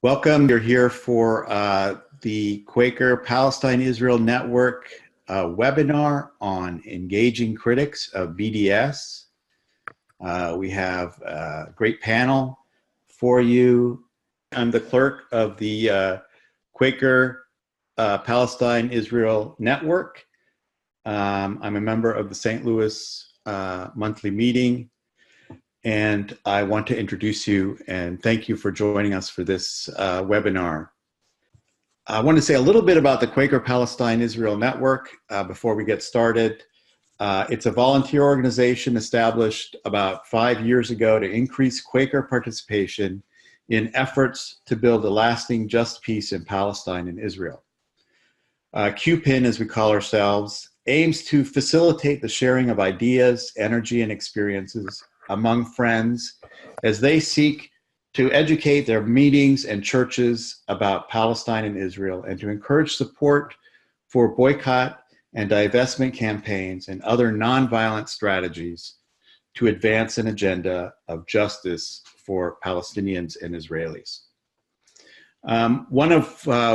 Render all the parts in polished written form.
Welcome. You're here for the Quaker Palestine-Israel Network webinar on engaging critics of BDS. We have a great panel for you. I'm the clerk of the Quaker Palestine-Israel Network. I'm a member of the St. Louis monthly meeting. And I want to introduce you and thank you for joining us for this webinar. I want to say a little bit about the Quaker Palestine-Israel Network before we get started. It's a volunteer organization established about 5 years ago to increase Quaker participation in efforts to build a lasting just peace in Palestine and Israel. QPIN, as we call ourselves, aims to facilitate the sharing of ideas, energy, and experiences among friends as they seek to educate their meetings and churches about Palestine and Israel and to encourage support for boycott and divestment campaigns and other nonviolent strategies to advance an agenda of justice for Palestinians and Israelis.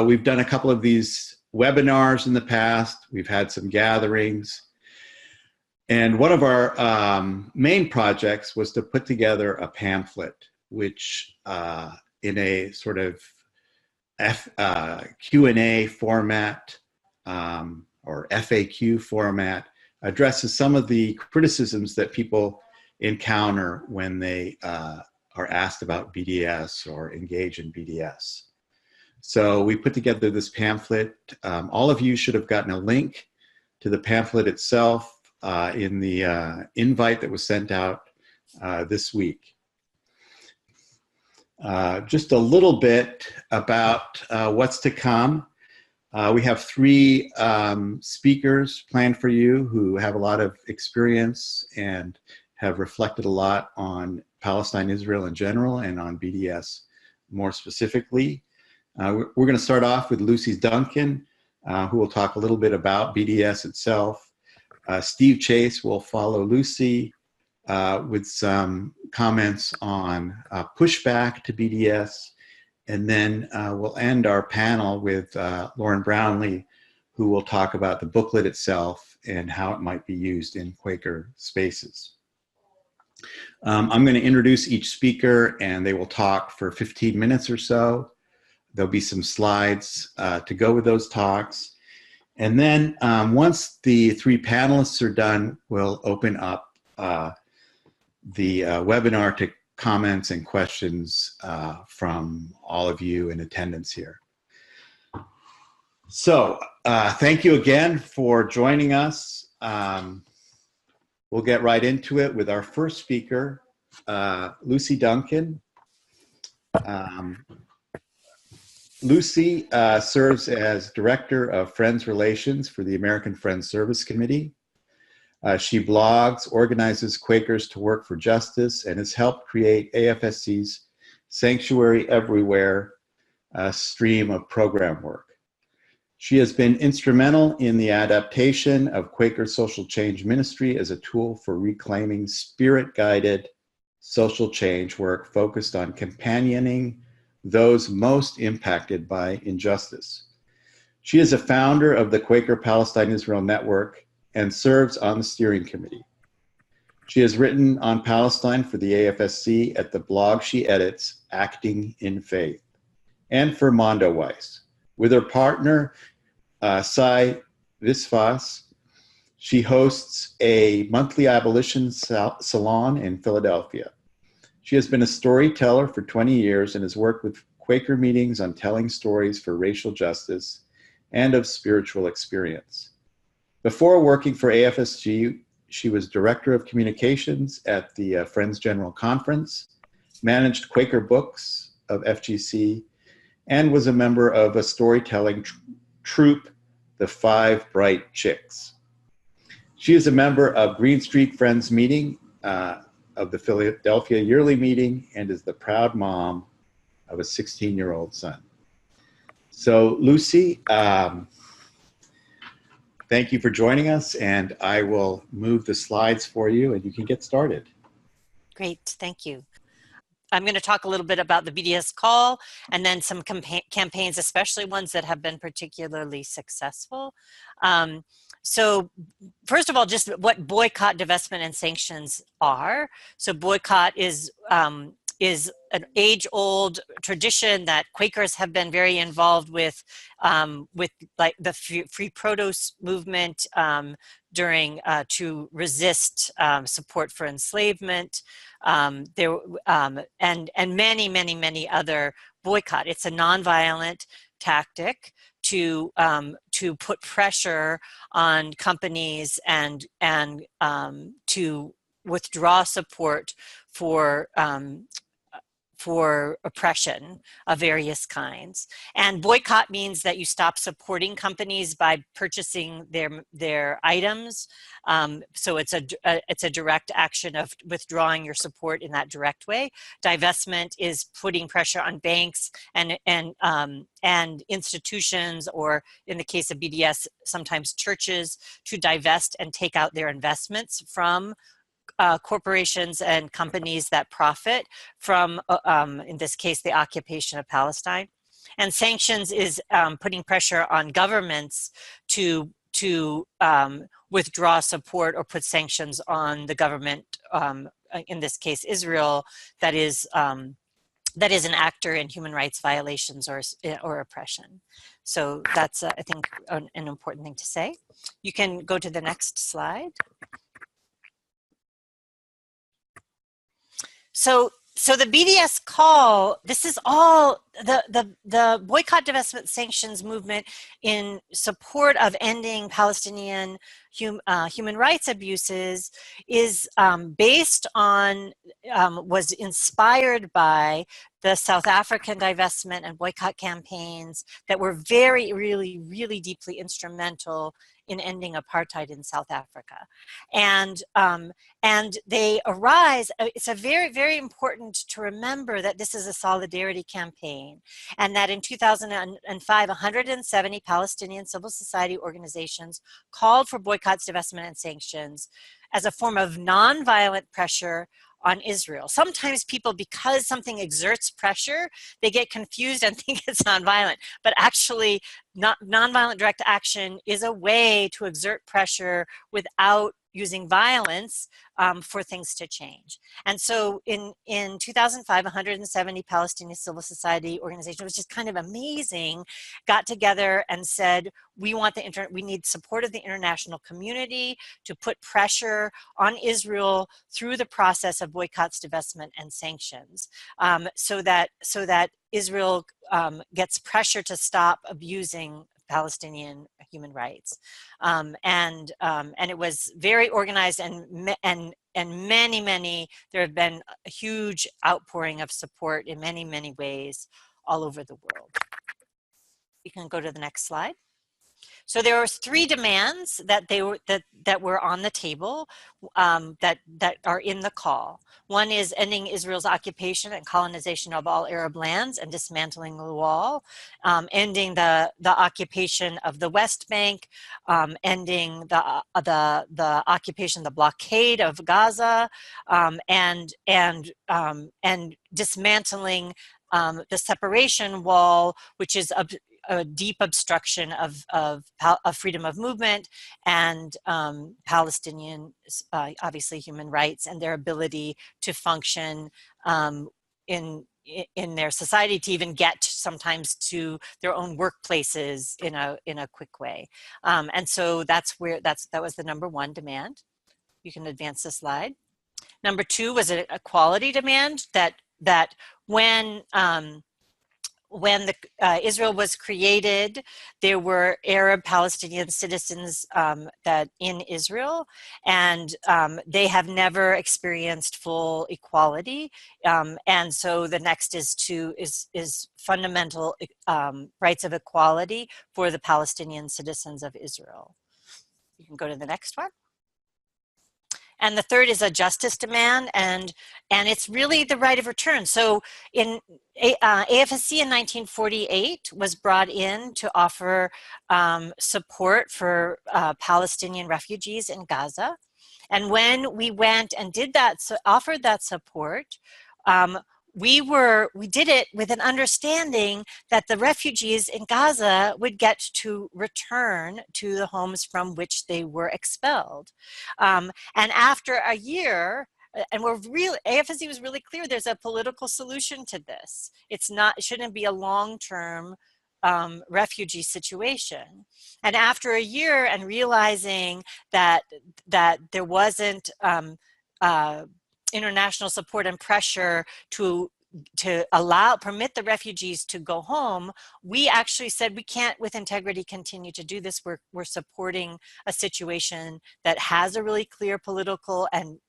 We've done a couple of these webinars in the past. We've had some gatherings. And one of our main projects was to put together a pamphlet, which in a sort of Q&A format or FAQ format addresses some of the criticisms that people encounter when they are asked about BDS or engage in BDS. So we put together this pamphlet. All of you should have gotten a link to the pamphlet itself in the invite that was sent out this week. Just a little bit about what's to come. We have 3 speakers planned for you who have a lot of experience and have reflected a lot on Palestine, Israel in general, and on BDS more specifically. We're going to start off with Lucy Duncan, who will talk a little bit about BDS itself. Steve Chase will follow Lucy with some comments on pushback to BDS. And then we'll end our panel with Lauren Brownlee, who will talk about the booklet itself and how it might be used in Quaker spaces. I'm going to introduce each speaker and they will talk for 15 minutes or so. There'll be some slides to go with those talks. And then once the 3 panelists are done, we'll open up the webinar to comments and questions from all of you in attendance here. So thank you again for joining us. We'll get right into it with our first speaker, Lucy Duncan. Lucy serves as Director of Friends Relations for the American Friends Service Committee. She blogs, organizes Quakers to Work for Justice, and has helped create AFSC's Sanctuary Everywhere stream of program work. She has been instrumental in the adaptation of Quaker social change ministry as a tool for reclaiming spirit-guided social change work focused on companioning those most impacted by injustice. She is a founder of the Quaker Palestine-Israel Network and serves on the steering committee. She has written on Palestine for the AFSC at the blog she edits, Acting in Faith, and for Mondo Weiss. With her partner, Sai Visvas, she hosts a monthly abolition salon in Philadelphia. She has been a storyteller for 20 years and has worked with Quaker meetings on telling stories for racial justice and of spiritual experience. Before working for AFSG, she was Director of Communications at the Friends General Conference, managed Quaker Books of FGC, and was a member of a storytelling troupe, the 5 Bright Chicks. She is a member of Green Street Friends Meeting, of the Philadelphia Yearly Meeting, and is the proud mom of a 16-year-old son. So Lucy, thank you for joining us, and I will move the slides for you and you can get started. Great, thank you. I'm going to talk a little bit about the BDS call, and then some campaigns, especially ones that have been particularly successful. So first of all, just what boycott, divestment, and sanctions are. So boycott is an age-old tradition that Quakers have been very involved with like the Free Produce movement during to resist support for enslavement. And many other boycott. It's a nonviolent tactic to put pressure on companies and to withdraw support for oppression of various kinds. And boycott means that you stop supporting companies by purchasing their items. So it's a direct action of withdrawing your support in that direct way. Divestment is putting pressure on banks and institutions, or in the case of BDS, sometimes churches, to divest and take out their investments from corporations and companies that profit from, in this case, the occupation of Palestine. And sanctions is putting pressure on governments to withdraw support or put sanctions on the government, in this case, Israel, that is an actor in human rights violations or oppression. So that's, I think, an important thing to say. You can go to the next slide. So the BDS call, this is all the boycott, divestment, sanctions movement in support of ending Palestinian human rights abuses is based on, was inspired by the South African divestment and boycott campaigns that were really deeply instrumental in ending apartheid in South Africa. And they arise, it's a very important to remember that this is a solidarity campaign, and that in 2005, 170 Palestinian civil society organizations called for boycotts, divestment, and sanctions as a form of nonviolent pressure on Israel. Sometimes people, because something exerts pressure, they get confused and think it's nonviolent, but actually nonviolent direct action is a way to exert pressure without using violence for things to change. And so in 2005, 170 Palestinian civil society organizations, which is kind of amazing, got together and said, we need support of the international community to put pressure on Israel through the process of boycotts, divestment, and sanctions, so that Israel gets pressure to stop abusing Palestinian human rights, and it was very organized, and many. There have been a huge outpouring of support in many ways all over the world. You can go to the next slide. So there were three demands that were on the table that are in the call. One is ending Israel's occupation and colonization of all Arab lands and dismantling the wall, ending the occupation of the West Bank, ending the occupation, the blockade of Gaza, and dismantling the separation wall, which is a deep obstruction of freedom of movement and Palestinian, obviously, human rights and their ability to function in their society, to even get sometimes to their own workplaces in a quick way. And so that was the number one demand. You can advance the slide. Number two was an equality demand that when Israel was created, there were Arab Palestinian citizens that in Israel, and they have never experienced full equality. And so the next is fundamental rights of equality for the Palestinian citizens of Israel. You can go to the next one. And the third is a justice demand, and it's really the right of return. So in AFSC in 1948 was brought in to offer support for Palestinian refugees in Gaza. And when we went and did that, so offered that support, we did it with an understanding that the refugees in Gaza would get to return to the homes from which they were expelled. And after a year, and AFSC was really clear, there's a political solution to this. It shouldn't be a long-term refugee situation. And after a year and realizing that there wasn't international support and pressure to permit the refugees to go home, we actually said we can't with integrity continue to do this. We're supporting a situation that has a really clear political and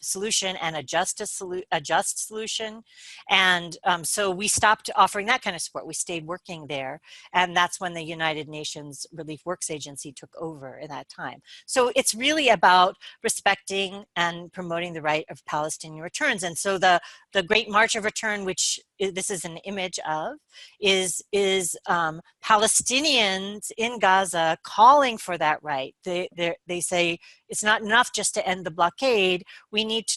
solution and a just solution. And so we stopped offering that kind of support. We stayed working there. And that's when the United Nations Relief Works Agency took over in that time. So it's really about respecting and promoting the right of Palestinian returns. And so the Great March of Return, which this is an image of, is Palestinians in Gaza calling for that right. They say it's not enough just to end the blockade. We need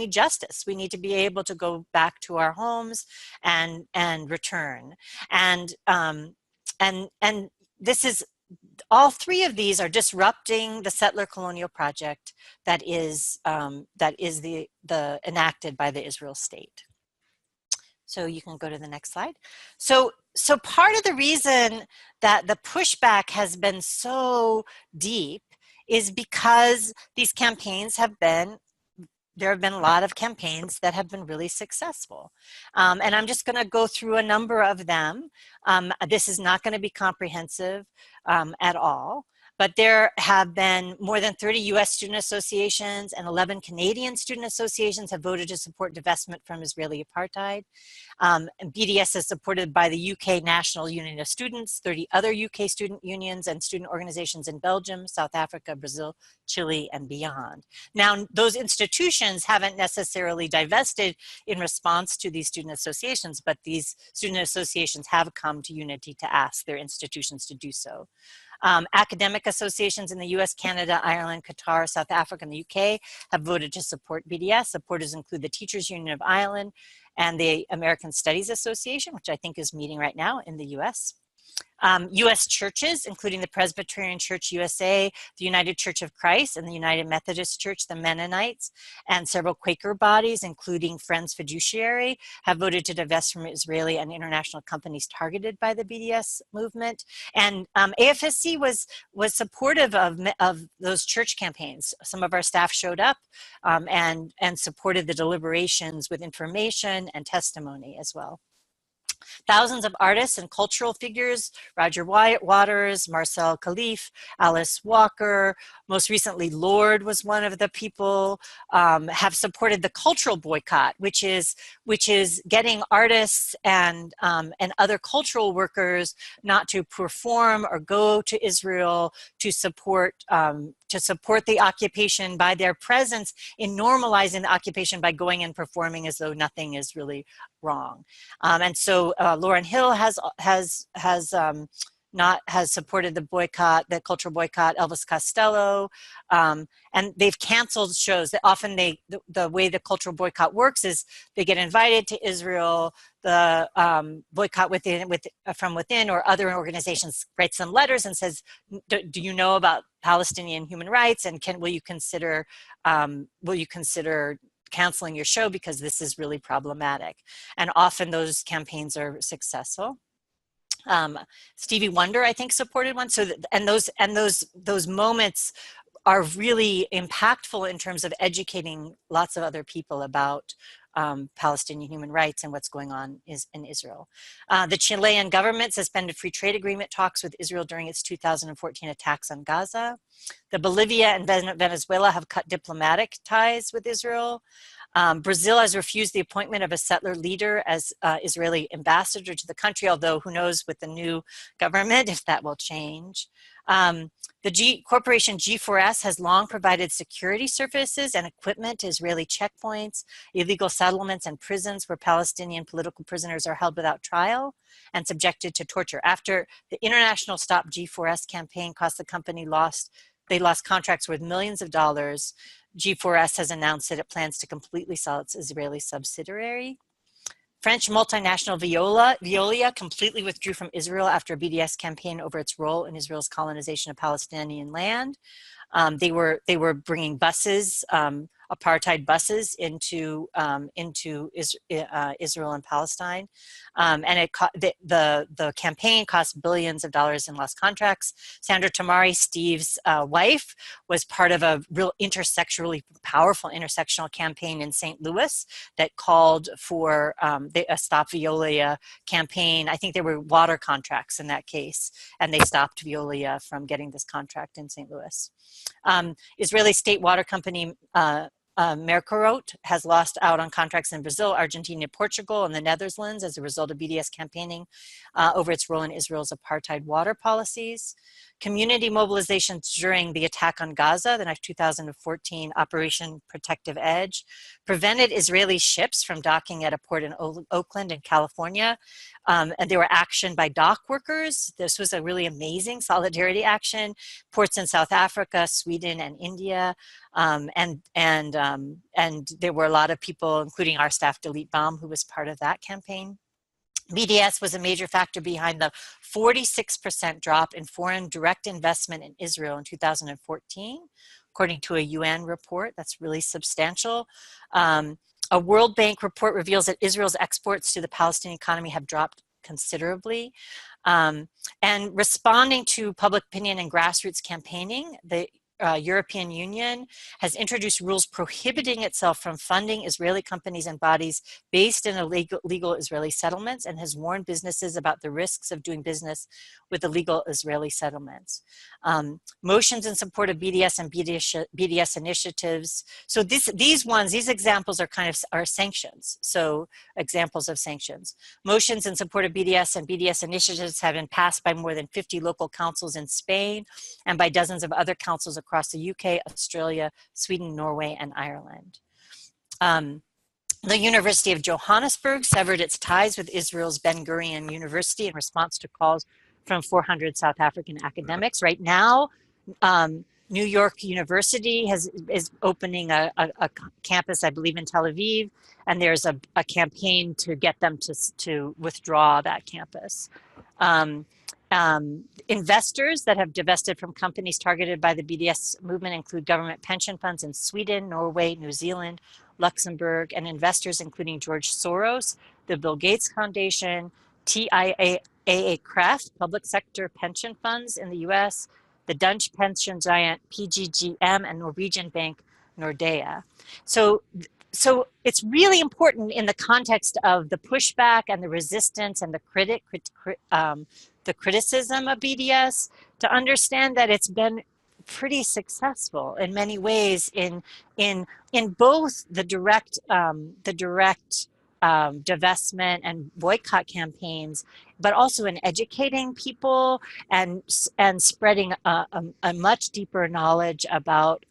justice. We need to be able to go back to our homes and return. And this is, all three of these are disrupting the settler colonial project that is enacted by the Israel state. So you can go to the next slide. So part of the reason that the pushback has been so deep is because these campaigns there have been a lot of campaigns that have been really successful. And I'm just gonna go through a number of them. This is not gonna be comprehensive at all, but there have been more than 30 US student associations and 11 Canadian student associations have voted to support divestment from Israeli apartheid. And BDS is supported by the UK National Union of Students, 30 other UK student unions and student organizations in Belgium, South Africa, Brazil, Chile, and beyond. Now, those institutions haven't necessarily divested in response to these student associations, but these student associations have come to Unity to ask their institutions to do so. Academic associations in the US, Canada, Ireland, Qatar, South Africa, and the UK have voted to support BDS. Supporters include the Teachers Union of Ireland and the American Studies Association, which I think is meeting right now in the US. US churches, including the Presbyterian Church USA, the United Church of Christ, and the United Methodist Church, the Mennonites, and several Quaker bodies, including Friends Fiduciary, have voted to divest from Israeli and international companies targeted by the BDS movement. And AFSC was supportive of those church campaigns. Some of our staff showed up and supported the deliberations with information and testimony as well. Thousands of artists and cultural figures, Roger Waters, Marcel Khalif, Alice Walker, most recently Lorde was one of the people, have supported the cultural boycott, which is getting artists and other cultural workers not to perform or go to Israel to support the occupation by their presence in normalizing the occupation by going and performing as though nothing is really wrong. And so Lauryn Hill has supported the boycott, the cultural boycott, Elvis Costello, and they've canceled shows. That often the way the cultural boycott works is they get invited to Israel, the boycott from within or other organizations writes them letters and says, do you know about Palestinian human rights, and will you consider canceling your show because this is really problematic? And often those campaigns are successful. Stevie Wonder, I think, supported one. So, those moments are really impactful in terms of educating lots of other people about Palestinian human rights and what's going on in Israel. The Chilean government suspended free trade agreement talks with Israel during its 2014 attacks on Gaza. The Bolivia and Venezuela have cut diplomatic ties with Israel. Brazil has refused the appointment of a settler leader as Israeli ambassador to the country, although who knows with the new government if that will change. The corporation G4S has long provided security services and equipment to Israeli checkpoints, illegal settlements, and prisons where Palestinian political prisoners are held without trial and subjected to torture. After the international Stop G4S campaign cost the company lost they lost contracts worth millions of dollars. G4S has announced that it plans to completely sell its Israeli subsidiary. French multinational Veolia completely withdrew from Israel after a BDS campaign over its role in Israel's colonization of Palestinian land. They were bringing buses, apartheid buses into Israel and Palestine, and the campaign cost billions of dollars in lost contracts. Sandra Tamari, Steve's wife, was part of a real really powerful intersectional campaign in St. Louis that called for a Stop Veolia campaign. I think there were water contracts in that case, and they stopped Veolia from getting this contract in St. Louis. Israeli state water company Mercorot has lost out on contracts in Brazil, Argentina, Portugal, and the Netherlands as a result of BDS campaigning over its role in Israel's apartheid water policies. Community mobilizations during the attack on Gaza, the 2014 Operation Protective Edge, prevented Israeli ships from docking at a port in Oakland in California. And there were action by dock workers. This was a really amazing solidarity action. Ports in South Africa, Sweden, and India. And there were a lot of people, including our staff, Dalit Baum, who was part of that campaign. BDS was a major factor behind the 46% drop in foreign direct investment in Israel in 2014, according to a UN report. That's really substantial. A World Bank report reveals that Israel's exports to the Palestinian economy have dropped considerably. And responding to public opinion and grassroots campaigning, the European Union has introduced rules prohibiting itself from funding Israeli companies and bodies based in illegal Israeli settlements, and has warned businesses about the risks of doing business with illegal Israeli settlements. Motions in support of BDS and BDS initiatives. So these examples are sanctions. So examples of sanctions. Motions in support of BDS and BDS initiatives have been passed by more than 50 local councils in Spain and by dozens of other councils across the UK, Australia, Sweden, Norway, and Ireland. The University of Johannesburg severed its ties with Israel's Ben Gurion University in response to calls from 400 South African academics. Right now, New York University is opening a campus, I believe, in Tel Aviv, and there's a campaign to get them to withdraw that campus. Investors that have divested from companies targeted by the BDS movement include government pension funds in Sweden, Norway, New Zealand, Luxembourg, and investors including George Soros, the Bill Gates Foundation, TIAA-CREF, public sector pension funds in the US, the Dutch pension giant PGGM, and Norwegian bank Nordea. So it's really important in the context of the pushback and the resistance and the criticism of BDS to understand that it's been pretty successful in many ways in both the direct divestment and boycott campaigns, but also in educating people and spreading a much deeper knowledge about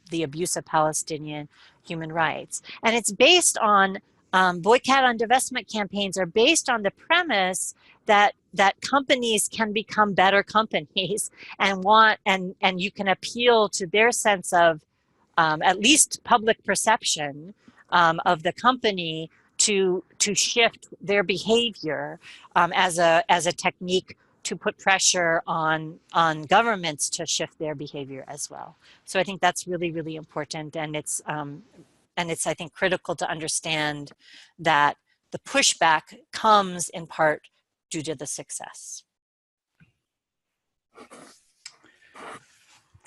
the abuse of Palestinian human rights. And it's based on boycott and divestment campaigns are based on the premise that companies can become better companies and you can appeal to their sense of at least public perception of the company to shift their behavior as a technique to put pressure on governments to shift their behavior as well. So I think that's really, really important, and it's I think critical to understand that the pushback comes in part due to the success.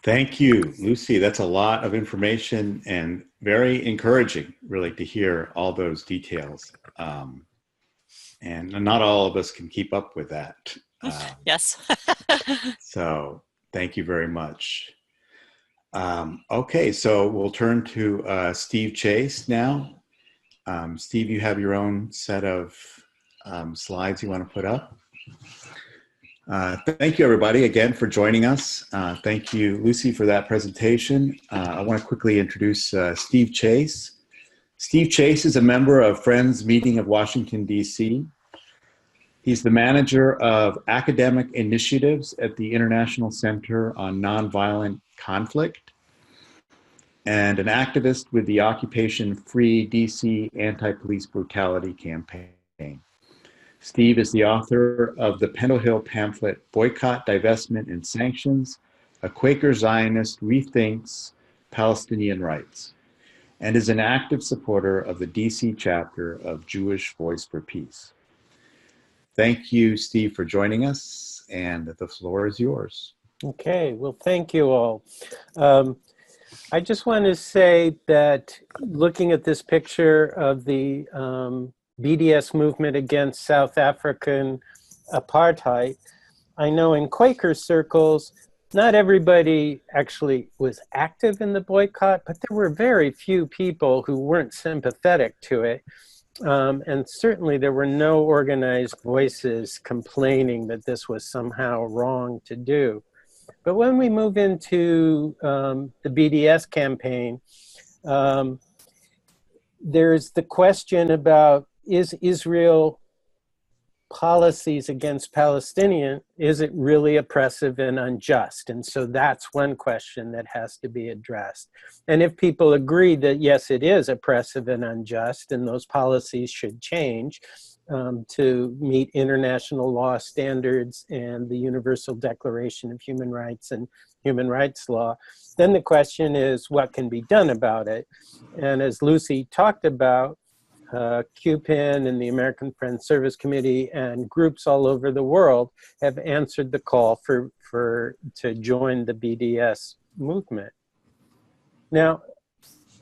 Thank you, Lucy. That's a lot of information and very encouraging, really, to hear all those details. And not all of us can keep up with that. Yes. So thank you very much. Okay, so we'll turn to Steve Chase now. Steve, you have your own set of slides you want to put up. Thank you, everybody, again for joining us. Thank you, Lucy, for that presentation. I want to quickly introduce Steve Chase. Steve Chase is a member of Friends Meeting of Washington, D.C. He's the manager of academic initiatives at the International Center on Nonviolent Conflict and an activist with the Occupation Free DC Anti-Police Brutality Campaign. Steve is the author of the Pendle Hill pamphlet, Boycott, Divestment, and Sanctions, A Quaker Zionist Rethinks Palestinian Rights, and is an active supporter of the DC chapter of Jewish Voice for Peace. Thank you, Steve, for joining us, and the floor is yours. Okay, well, thank you all. I just want to say that looking at this picture of the BDS movement against South African apartheid, I know in Quaker circles, not everybody actually was active in the boycott, but there were very few people who weren't sympathetic to it. And certainly there were no organized voices complaining that this was somehow wrong to do. But when we move into the BDS campaign, there's the question about, is Israel policies against Palestinian, is it really oppressive and unjust? And so that's one question that has to be addressed. And if people agree that yes, it is oppressive and unjust, and those policies should change to meet international law standards and the Universal Declaration of Human Rights and human rights law, then the question is what can be done about it? And as Lucy talked about, QPIN and the American Friends Service Committee and groups all over the world have answered the call to join the BDS movement. Now,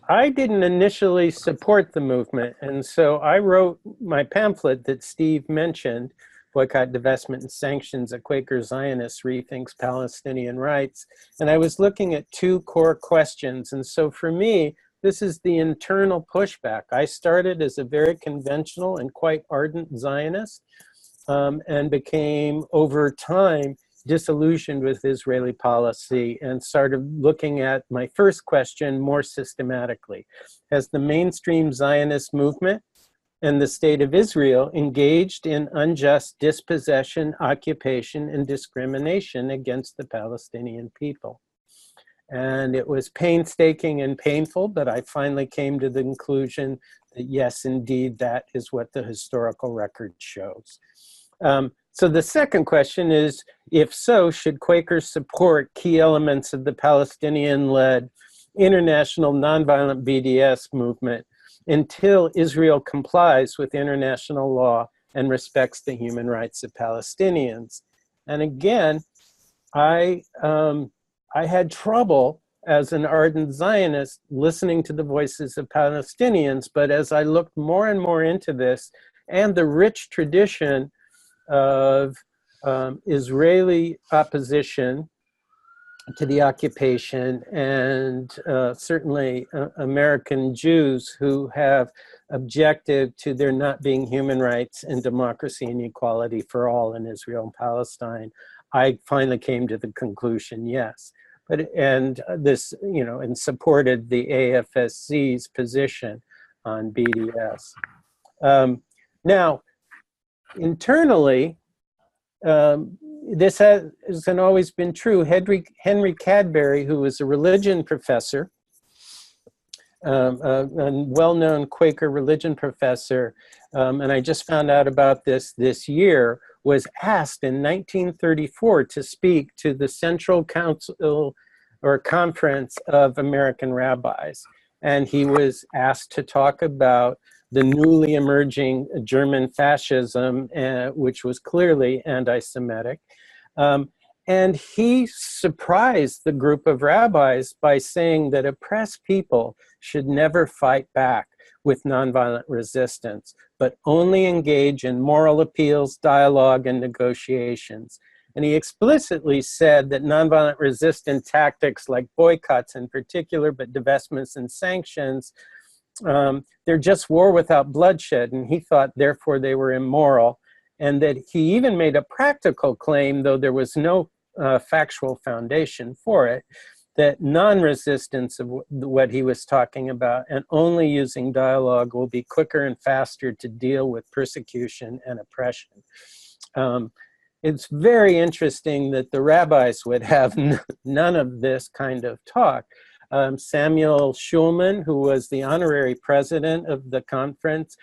I didn't initially support the movement, and so I wrote my pamphlet that Steve mentioned, Boycott, Divestment, and Sanctions, A Quaker Zionist Rethinks Palestinian Rights, and I was looking at two core questions. And so for me, this is the internal pushback. I started as a very conventional and quite ardent Zionist and became, over time, disillusioned with Israeli policy and started looking at my first question more systematically. Has the mainstream Zionist movement and the state of Israel engaged in unjust dispossession, occupation, and discrimination against the Palestinian people? And it was painstaking and painful, but I finally came to the conclusion that yes, indeed, that is what the historical record shows. So the second question is, if so, should Quakers support key elements of the Palestinian-led international nonviolent BDS movement until Israel complies with international law and respects the human rights of Palestinians? And again, I had trouble as an ardent Zionist listening to the voices of Palestinians, but as I looked more and more into this and the rich tradition of Israeli opposition to the occupation and certainly American Jews who have objected to there not being human rights and democracy and equality for all in Israel and Palestine, I finally came to the conclusion, yes. And supported the AFSC's position on BDS. Now, internally, this hasn't always been true. Henry Cadbury, who was a religion professor, a well-known Quaker religion professor, and I just found out about this year, was asked in 1934 to speak to the Central Council or Conference of American Rabbis. And he was asked to talk about the newly emerging German fascism, which was clearly anti-Semitic. And he surprised the group of rabbis by saying that oppressed people should never fight back with nonviolent resistance, but only engage in moral appeals, dialogue, and negotiations. And he explicitly said that nonviolent resistance tactics like boycotts in particular, but divestments and sanctions, they're just war without bloodshed. And he thought, therefore, they were immoral. And that he even made a practical claim, though there was no factual foundation for it, that non-resistance of what he was talking about and only using dialogue will be quicker and faster to deal with persecution and oppression. It's very interesting that the rabbis would have none of this kind of talk. Samuel Schulman, who was the honorary president of the conference,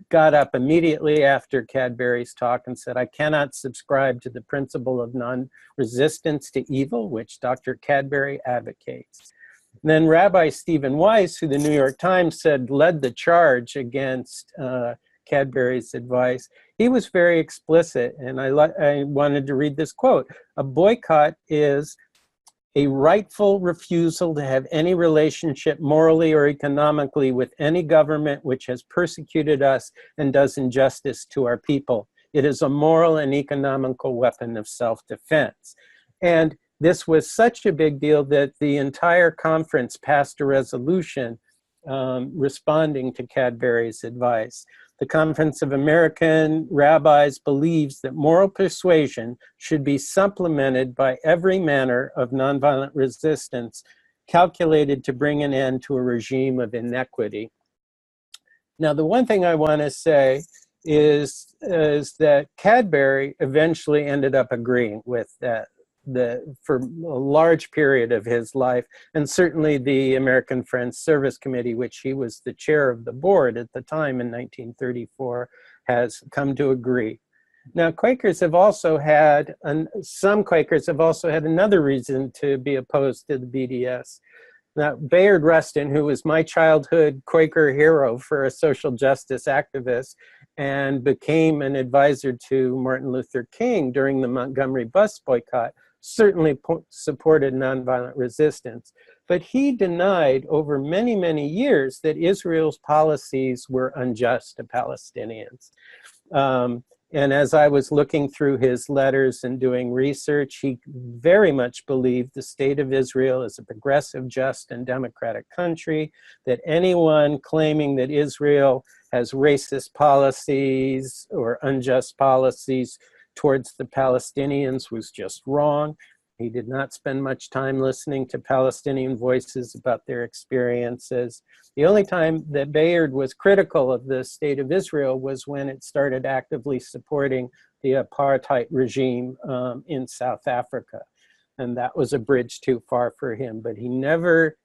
got up immediately after Cadbury's talk and said, "I cannot subscribe to the principle of non-resistance to evil, which Dr. Cadbury advocates." And then Rabbi Stephen Weiss, who the New York Times said led the charge against Cadbury's advice, he was very explicit, and I wanted to read this quote: "A boycott is a rightful refusal to have any relationship morally or economically with any government which has persecuted us and does injustice to our people. It is a moral and economical weapon of self-defense." And this was such a big deal that the entire conference passed a resolution responding to Cadbury's advice. The Conference of American Rabbis believes that moral persuasion should be supplemented by every manner of nonviolent resistance calculated to bring an end to a regime of inequity. Now, the one thing I want to say is that Cadbury eventually ended up agreeing with that for a large period of his life, and certainly the American Friends Service Committee, which he was the chair of the board at the time in 1934, has come to agree. Now, Quakers have also had, some Quakers have also had another reason to be opposed to the BDS. Now, Bayard Rustin, who was my childhood Quaker hero for a social justice activist and became an advisor to Martin Luther King during the Montgomery bus boycott, certainly supported nonviolent resistance. But he denied over many, many years that Israel's policies were unjust to Palestinians. And as I was looking through his letters and doing research, he very much believed the state of Israel is a progressive, just, and democratic country, that anyone claiming that Israel has racist policies or unjust policies towards the Palestinians was just wrong. He did not spend much time listening to Palestinian voices about their experiences. The only time that Bayard was critical of the state of Israel was when it started actively supporting the apartheid regime in South Africa. And that was a bridge too far for him, but he never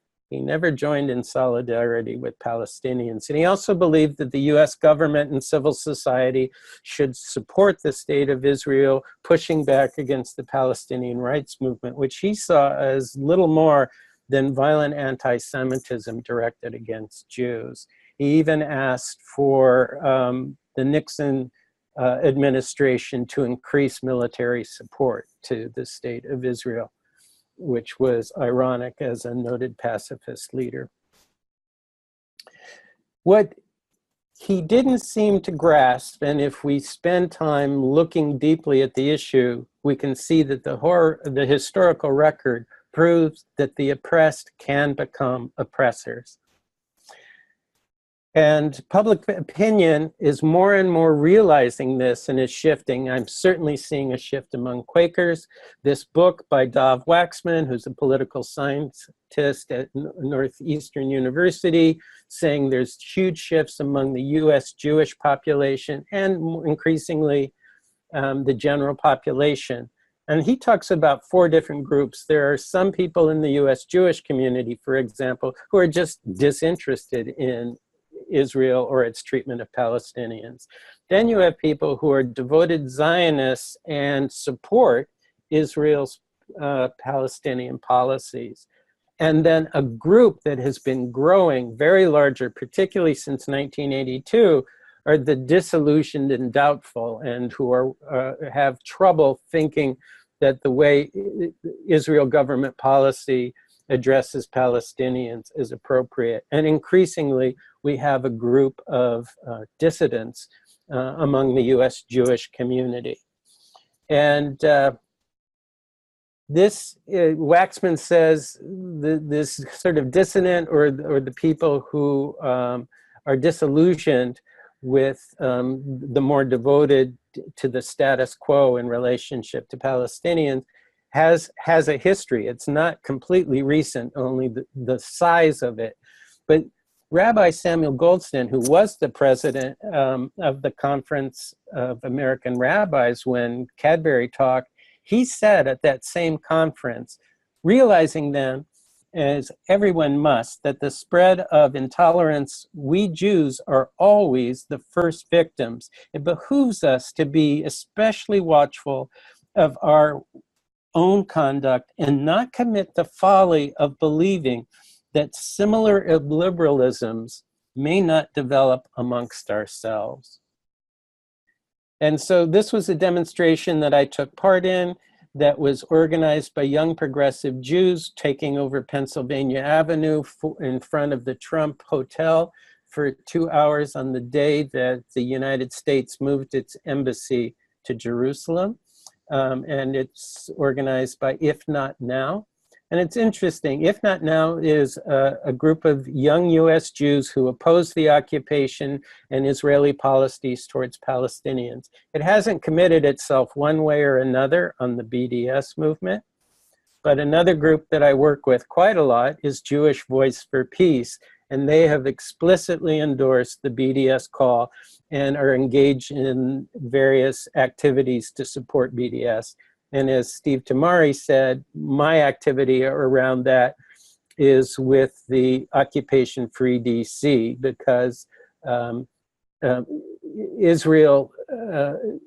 joined in solidarity with Palestinians. And he also believed that the US government and civil society should support the state of Israel, pushing back against the Palestinian rights movement, which he saw as little more than violent anti-Semitism directed against Jews. He even asked for the Nixon administration to increase military support to the state of Israel, which was ironic as a noted pacifist leader. What he didn't seem to grasp, and if we spend time looking deeply at the issue, we can see that the historical record proves that the oppressed can become oppressors. And public opinion is more and more realizing this and is shifting. I'm certainly seeing a shift among Quakers. This book by Dov Waxman, who's a political scientist at Northeastern University, saying there's huge shifts among the US Jewish population and increasingly the general population. And he talks about 4 different groups. There are some people in the US Jewish community, for example, who are just disinterested in Israel or its treatment of Palestinians. Then you have people who are devoted Zionists and support Israel's Palestinian policies. And then a group that has been growing very larger, particularly since 1982, are the disillusioned and doubtful, and who are have trouble thinking that the way Israel government policy addresses Palestinians is appropriate. And increasingly, we have a group of dissidents among the US Jewish community. And this, Waxman says, this sort of dissident or the people who are disillusioned with the more devoted to the status quo in relationship to Palestinians has a history. It's not completely recent, only the size of it. But Rabbi Samuel Goldstein, who was the president of the Conference of American Rabbis when Cadbury talked, he said at that same conference, realizing then, as everyone must, that the spread of intolerance, we Jews are always the first victims. It behooves us to be especially watchful of our own conduct and not commit the folly of believing that similar illiberalisms may not develop amongst ourselves. And so this was a demonstration that I took part in that was organized by young progressive Jews taking over Pennsylvania Avenue in front of the Trump Hotel for 2 hours on the day that the United States moved its embassy to Jerusalem. And it's organized by If Not Now. And it's interesting, If Not Now is a group of young US Jews who oppose the occupation and Israeli policies towards Palestinians. It hasn't committed itself one way or another on the BDS movement, but another group that I work with quite a lot is Jewish Voice for Peace, and they have explicitly endorsed the BDS call and are engaged in various activities to support BDS. And as Steve Tamari said, my activity around that is with the Occupation Free DC, because Israel,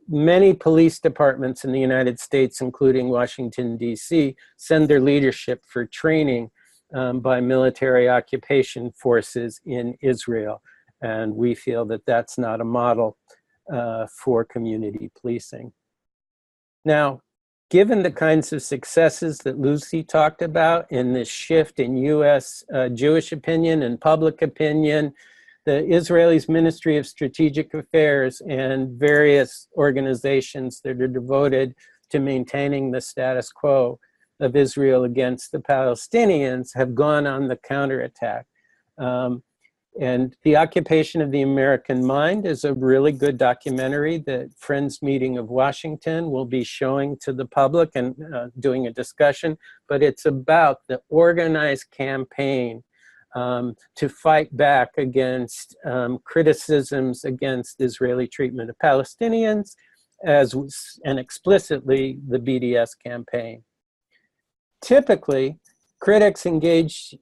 many police departments in the United States, including Washington, DC, send their leadership for training by military occupation forces in Israel. And we feel that that's not a model for community policing. Now, given the kinds of successes that Lucy talked about in this shift in US Jewish opinion and public opinion, the Israelis' Ministry of Strategic Affairs and various organizations that are devoted to maintaining the status quo of Israel against the Palestinians have gone on the counterattack. And The Occupation of the American Mind is a really good documentary that Friends Meeting of Washington will be showing to the public and doing a discussion, but it's about the organized campaign to fight back against criticisms against Israeli treatment of Palestinians, and explicitly the BDS campaign. Typically, critics engage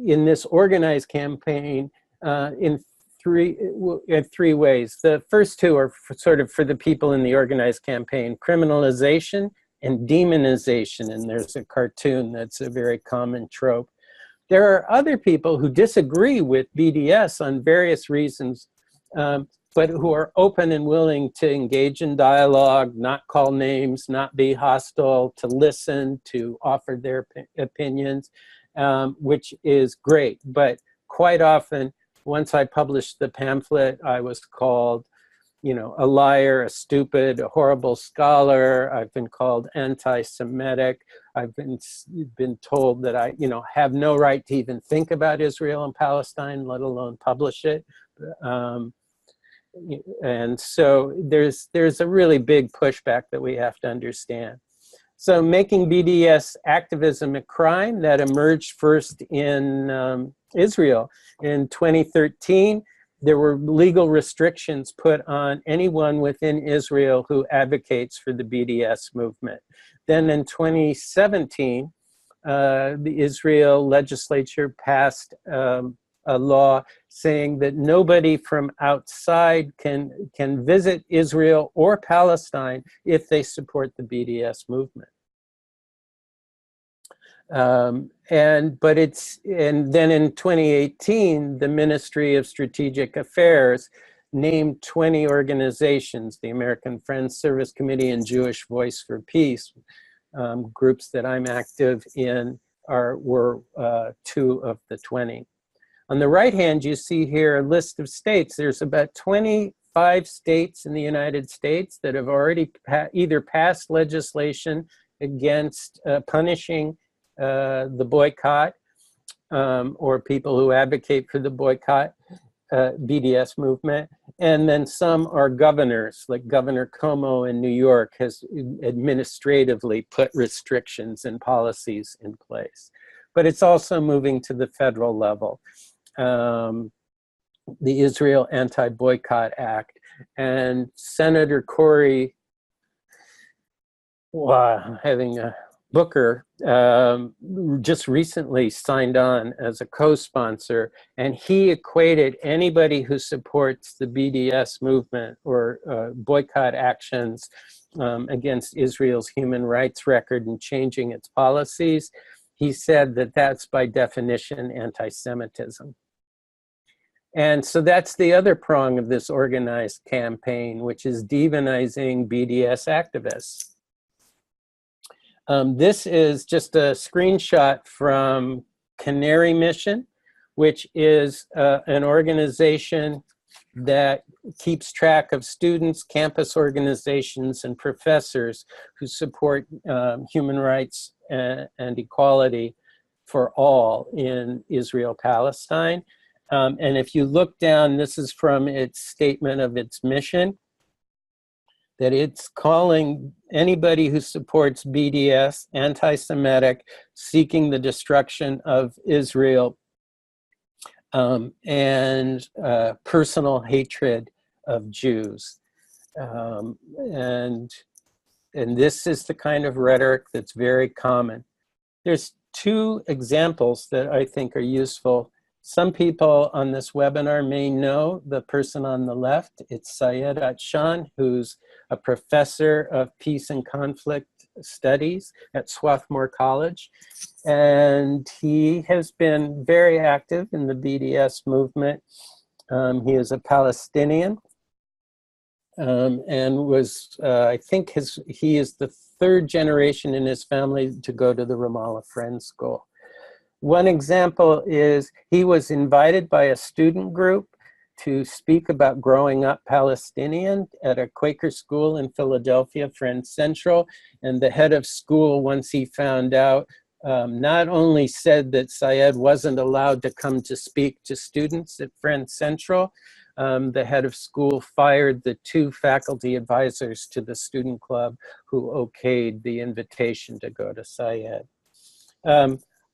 in this organized campaign in three ways. The first two are sort of for the people in the organized campaign: criminalization and demonization. And there's a cartoon that's a very common trope. There are other people who disagree with BDS on various reasons, but who are open and willing to engage in dialogue, not call names, not be hostile, to listen, to offer their opinions, which is great. But quite often, once I published the pamphlet, I was called, a liar, a stupid, a horrible scholar. I've been called anti-Semitic. I've been told that I, have no right to even think about Israel and Palestine, let alone publish it. And so there's a really big pushback that we have to understand. So making BDS activism a crime, that emerged first in Israel. In 2013, there were legal restrictions put on anyone within Israel who advocates for the BDS movement. Then in 2017, the Israel legislature passed a law saying that nobody from outside can visit Israel or Palestine if they support the BDS movement. And then in 2018, the Ministry of Strategic Affairs named 20 organizations, the American Friends Service Committee and Jewish Voice for Peace, groups that I'm active in, were 2 of the 20. On the right hand, you see here a list of states. There's about 25 states in the United States that have already either passed legislation against punishing the boycott or people who advocate for the boycott BDS movement, And then some are governors, like Governor Cuomo in New York has administratively put restrictions and policies in place. But it's also moving to the federal level. The Israel Anti-Boycott Act. And Senator Cory, Booker, just recently signed on as a co-sponsor, and he equated anybody who supports the BDS movement or boycott actions against Israel's human rights record and changing its policies. He said that that's by definition anti-Semitism. And so that's the other prong of this organized campaign, which is demonizing BDS activists. This is just a screenshot from Canary Mission, which is an organization that keeps track of students, campus organizations, and professors who support human rights and equality for all in Israel-Palestine. And if you look down, this is from its statement of its mission, that it's calling anybody who supports BDS anti-Semitic, seeking the destruction of Israel, and personal hatred of Jews. And this is the kind of rhetoric that's very common. There's two examples that I think are useful. Some people on this webinar may know the person on the left. It's Syed Atshan, who's a professor of peace and conflict studies at Swarthmore College. And he has been very active in the BDS movement. He is a Palestinian and was, I think he is the third generation in his family to go to the Ramallah Friends School. One example is he was invited by a student group to speak about growing up Palestinian at a Quaker school in Philadelphia, Friends Central. And the head of school, once he found out, not only said that Syed wasn't allowed to come to speak to students at Friends Central, the head of school fired the two faculty advisors to the student club who okayed the invitation to go to Syed.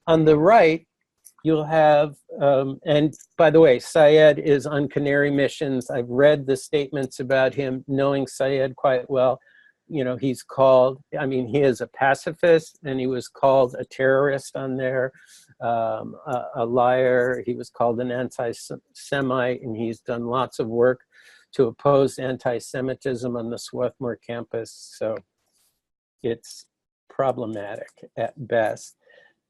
On the right, you'll have, and by the way, Syed is on Canary Missions. I've read the statements about him, knowing Syed quite well. You know, he's called, I mean, he is a pacifist, and he was called a terrorist on there, a liar. He was called an anti-Semite, and he's done lots of work to oppose anti-Semitism on the Swarthmore campus. So it's problematic at best.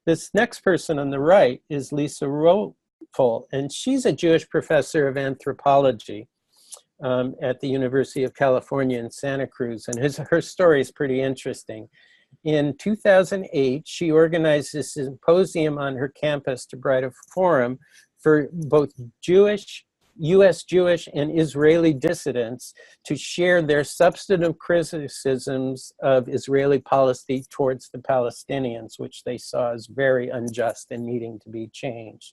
This next person on the right is Lisa Roepfel, and she's a Jewish professor of anthropology at the University of California in Santa Cruz, and her story is pretty interesting. In 2008, she organized a symposium on her campus to provide a forum for both U.S. Jewish and Israeli dissidents to share their substantive criticisms of Israeli policy towards the Palestinians, which they saw as very unjust and needing to be changed.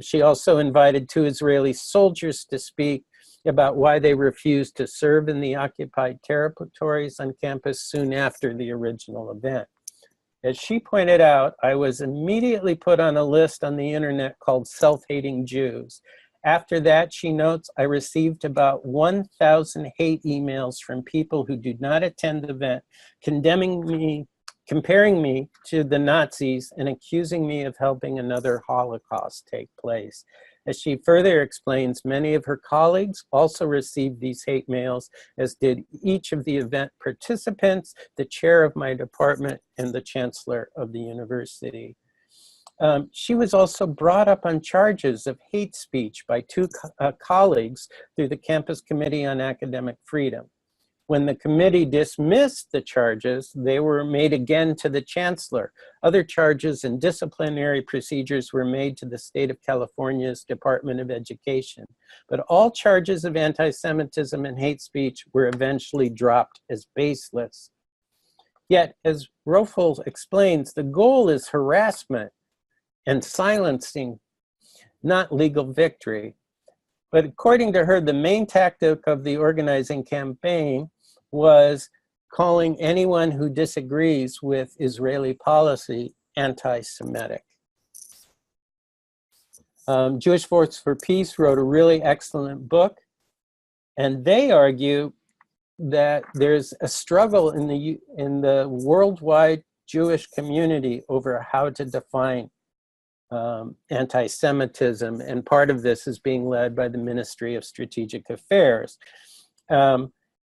She also invited two Israeli soldiers to speak about why they refused to serve in the occupied territories on campus soon after the original event. As she pointed out, I was immediately put on a list on the internet called Self-Hating Jews. After that, she notes, I received about 1,000 hate emails from people who did not attend the event, condemning me, comparing me to the Nazis, and accusing me of helping another Holocaust take place. As she further explains, many of her colleagues also received these hate mails, as did each of the event participants, the chair of my department, and the chancellor of the university. She was also brought up on charges of hate speech by two colleagues through the Campus Committee on Academic Freedom. When the committee dismissed the charges, they were made again to the chancellor. Other charges and disciplinary procedures were made to the state of California's Department of Education. But all charges of anti-Semitism and hate speech were eventually dropped as baseless. Yet, as Roepfel explains, the goal is harassment and silencing, not legal victory. But according to her, the main tactic of the organizing campaign was calling anyone who disagrees with Israeli policy anti-Semitic. Jewish Force for Peace wrote a really excellent book, and they argue that there's a struggle in the worldwide Jewish community over how to define anti-Semitism, and part of this is being led by the Ministry of Strategic Affairs.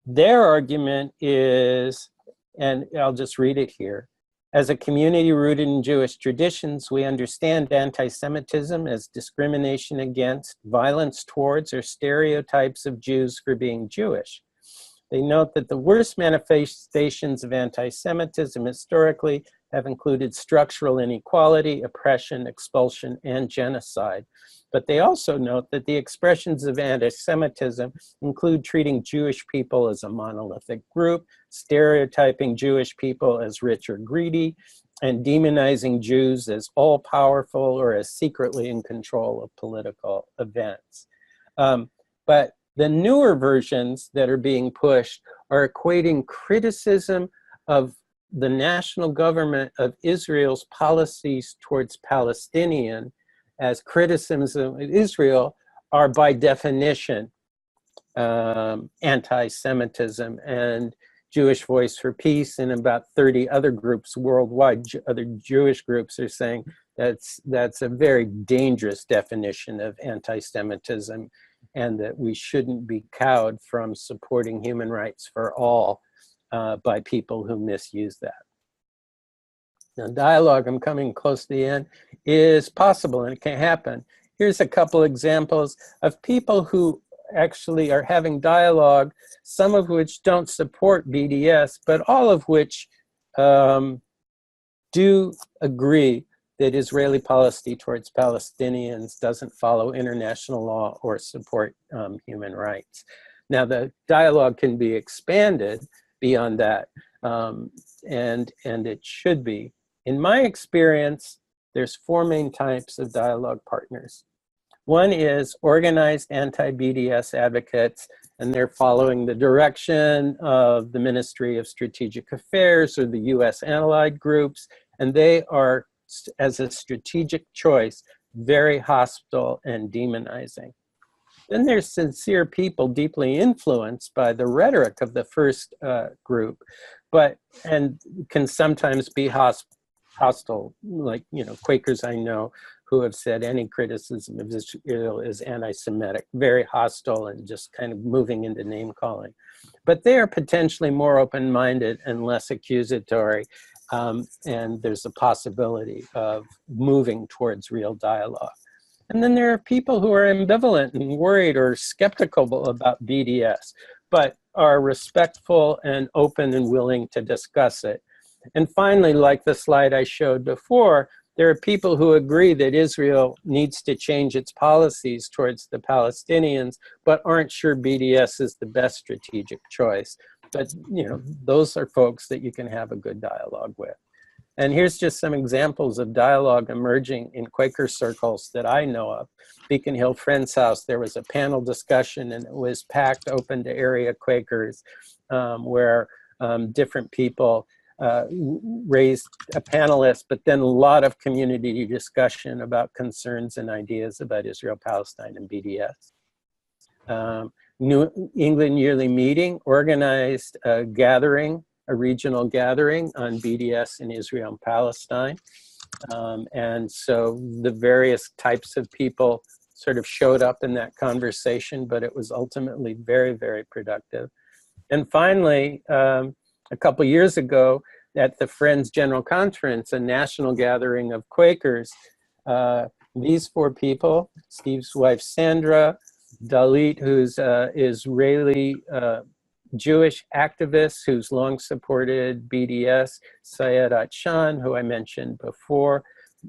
Their argument is, and I'll just read it here, as a community rooted in Jewish traditions, we understand anti-Semitism as discrimination against, violence towards, or stereotypes of Jews for being Jewish. They note that the worst manifestations of anti-Semitism historically have included structural inequality, oppression, expulsion, and genocide. But they also note that the expressions of anti-Semitism include treating Jewish people as a monolithic group, stereotyping Jewish people as rich or greedy, and demonizing Jews as all-powerful or as secretly in control of political events. But the newer versions that are being pushed are equating criticism of the national government of Israel's policies towards Palestinians as criticisms of Israel are by definition anti-Semitism. And Jewish Voice for Peace and about 30 other groups worldwide, other Jewish groups, are saying that's a very dangerous definition of anti-Semitism, and that we shouldn't be cowed from supporting human rights for all by people who misuse that. Now, dialogue, I'm coming close to the end, is possible and it can happen. Here's a couple examples of people who actually are having dialogue, some of which don't support BDS, but all of which do agree that Israeli policy towards Palestinians doesn't follow international law or support human rights. Now, the dialogue can be expanded beyond that, and it should be. In my experience, there's four main types of dialogue partners. One is organized anti-BDS advocates, and they're following the direction of the Ministry of Strategic Affairs or the US allied groups, and they are, as a strategic choice, very hostile and demonizing. Then there's sincere people deeply influenced by the rhetoric of the first group, and can sometimes be hostile, like, Quakers I know who have said any criticism of Israel is anti-Semitic, very hostile and just kind of moving into name calling. But they are potentially more open-minded and less accusatory, and there's a possibility of moving towards real dialogue. And then there are people who are ambivalent and worried or skeptical about BDS, but are respectful and open and willing to discuss it. And finally, like the slide I showed before, there are people who agree that Israel needs to change its policies towards the Palestinians, but aren't sure BDS is the best strategic choice. But, those are folks that you can have a good dialogue with. And here's just some examples of dialogue emerging in Quaker circles that I know of. Beacon Hill Friends House, there was a panel discussion, and it was packed open to area Quakers, where different people raised a panelist, but then a lot of community discussion about concerns and ideas about Israel, Palestine, and BDS. New England Yearly Meeting organized a gathering, a regional gathering on BDS in Israel and Palestine. And so the various types of people sort of showed up in that conversation, but it was ultimately very, very productive. And finally, a couple years ago at the Friends General Conference, a national gathering of Quakers, these four people, Steve's wife Sandra, Dalit, who's Israeli Jewish activist who's long supported BDS, Syed Atshan, who I mentioned before,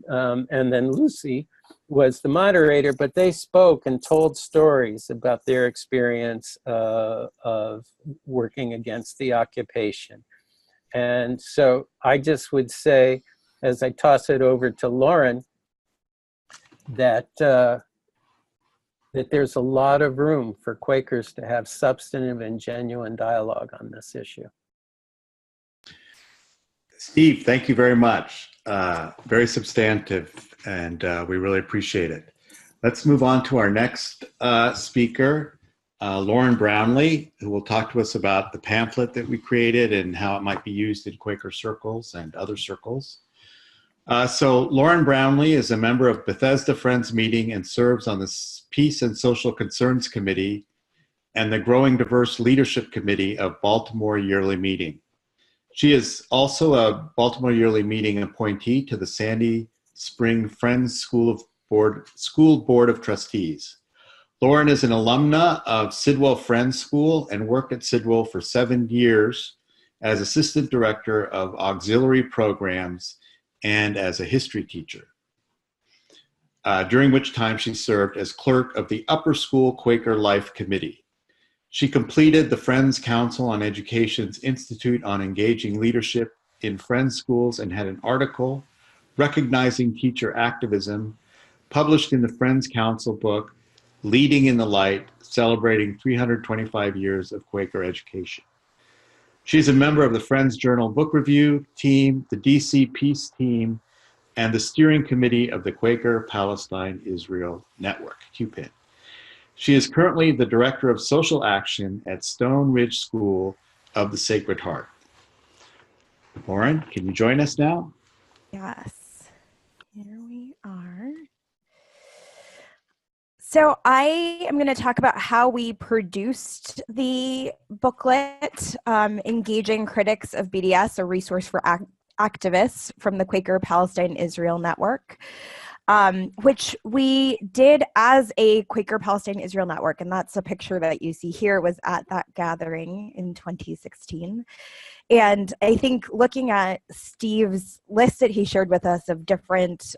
and then Lucy was the moderator, but they spoke and told stories about their experience of working against the occupation. And so I just would say, as I toss it over to Lauren, that that there's a lot of room for Quakers to have substantive and genuine dialogue on this issue. Steve, thank you very much. Very substantive, and we really appreciate it. Let's move on to our next speaker, Lauren Brownlee, who will talk to us about the pamphlet that we created and how it might be used in Quaker circles and other circles. So Lauren Brownlee is a member of Bethesda Friends Meeting and serves on the Peace and Social Concerns Committee and the Growing Diverse Leadership Committee of Baltimore Yearly Meeting. She is also a Baltimore Yearly Meeting appointee to the Sandy Spring Friends School Board of Trustees. Lauren is an alumna of Sidwell Friends School and worked at Sidwell for 7 years as Assistant Director of Auxiliary Programs and as a history teacher, during which time she served as clerk of the Upper School Quaker Life Committee. She completed the Friends Council on Education's Institute on Engaging Leadership in Friends Schools and had an article, Recognizing Teacher Activism, published in the Friends Council book, Leading in the Light, Celebrating 325 Years of Quaker Education. She's a member of the Friends Journal Book Review team, the DC Peace team, and the steering committee of the Quaker Palestine Israel Network, QPIN. She is currently the Director of Social Action at Stone Ridge School of the Sacred Heart. Lauren, can you join us now? Yes, here we are. So I am going to talk about how we produced the booklet, Engaging Critics of BDS, a resource for activists from the Quaker Palestine Israel Network, which we did as a Quaker Palestine Israel Network. And that's a picture that you see here was at that gathering in 2016. And I think looking at Steve's list that he shared with us of different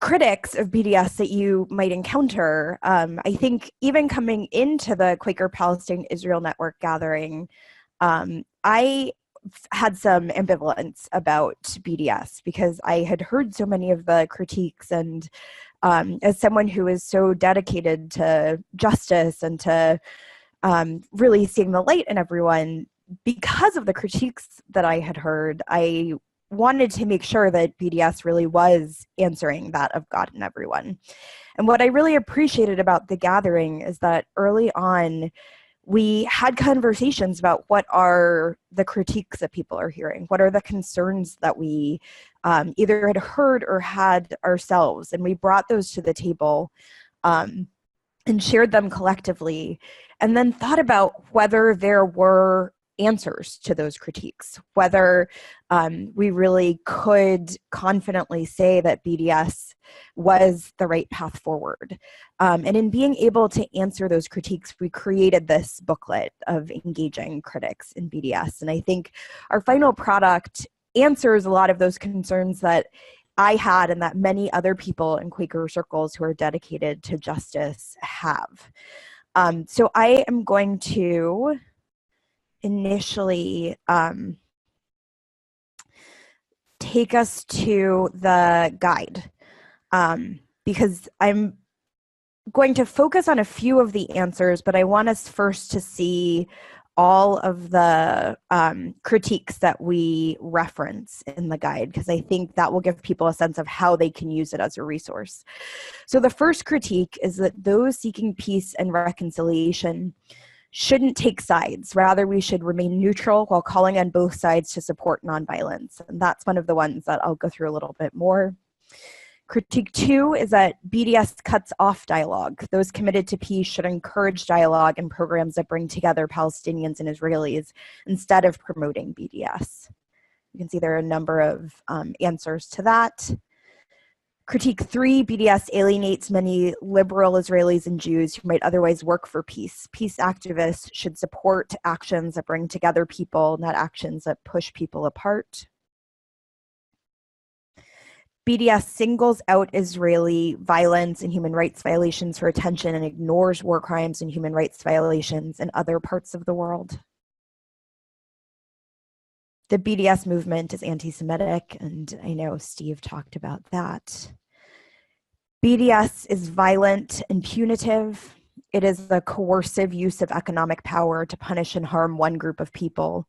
critics of BDS that you might encounter, I think even coming into the Quaker Palestine Israel Network gathering, I had some ambivalence about BDS because I had heard so many of the critiques, and as someone who is so dedicated to justice and to really seeing the light in everyone, because of the critiques that I had heard, I wanted to make sure that BDS really was answering that of God in everyone. And what I really appreciated about the gathering is that early on, we had conversations about what are the critiques that people are hearing, what are the concerns that we either had heard or had ourselves, and we brought those to the table and shared them collectively, and then thought about whether there were answers to those critiques, whether we really could confidently say that BDS was the right path forward. And in being able to answer those critiques, we created this booklet of Engaging Critics in BDS. And I think our final product answers a lot of those concerns that I had and that many other people in Quaker circles who are dedicated to justice have. So I am going to initially take us to the guide because I'm going to focus on a few of the answers, but I want us first to see all of the critiques that we reference in the guide, because I think that will give people a sense of how they can use it as a resource. So the first critique is that those seeking peace and reconciliation shouldn't take sides. Rather, we should remain neutral while calling on both sides to support nonviolence. And that's one of the ones that I'll go through a little bit more. Critique 2 is that BDS cuts off dialogue. Those committed to peace should encourage dialogue and programs that bring together Palestinians and Israelis instead of promoting BDS. You can see there are a number of answers to that. Critique 3, BDS alienates many liberal Israelis and Jews who might otherwise work for peace. Peace activists should support actions that bring together people, not actions that push people apart. BDS singles out Israeli violence and human rights violations for attention and ignores war crimes and human rights violations in other parts of the world. The BDS movement is anti-Semitic, and I know Steve talked about that. BDS is violent and punitive. It is the coercive use of economic power to punish and harm one group of people.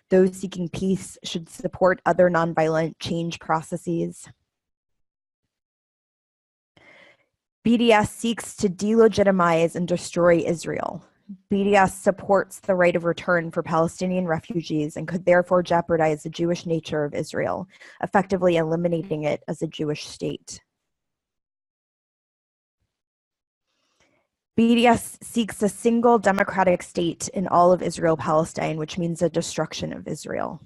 Those seeking peace should support other nonviolent change processes. BDS seeks to delegitimize and destroy Israel. BDS supports the right of return for Palestinian refugees and could therefore jeopardize the Jewish nature of Israel, effectively eliminating it as a Jewish state. BDS seeks a single democratic state in all of Israel-Palestine, which means the destruction of Israel.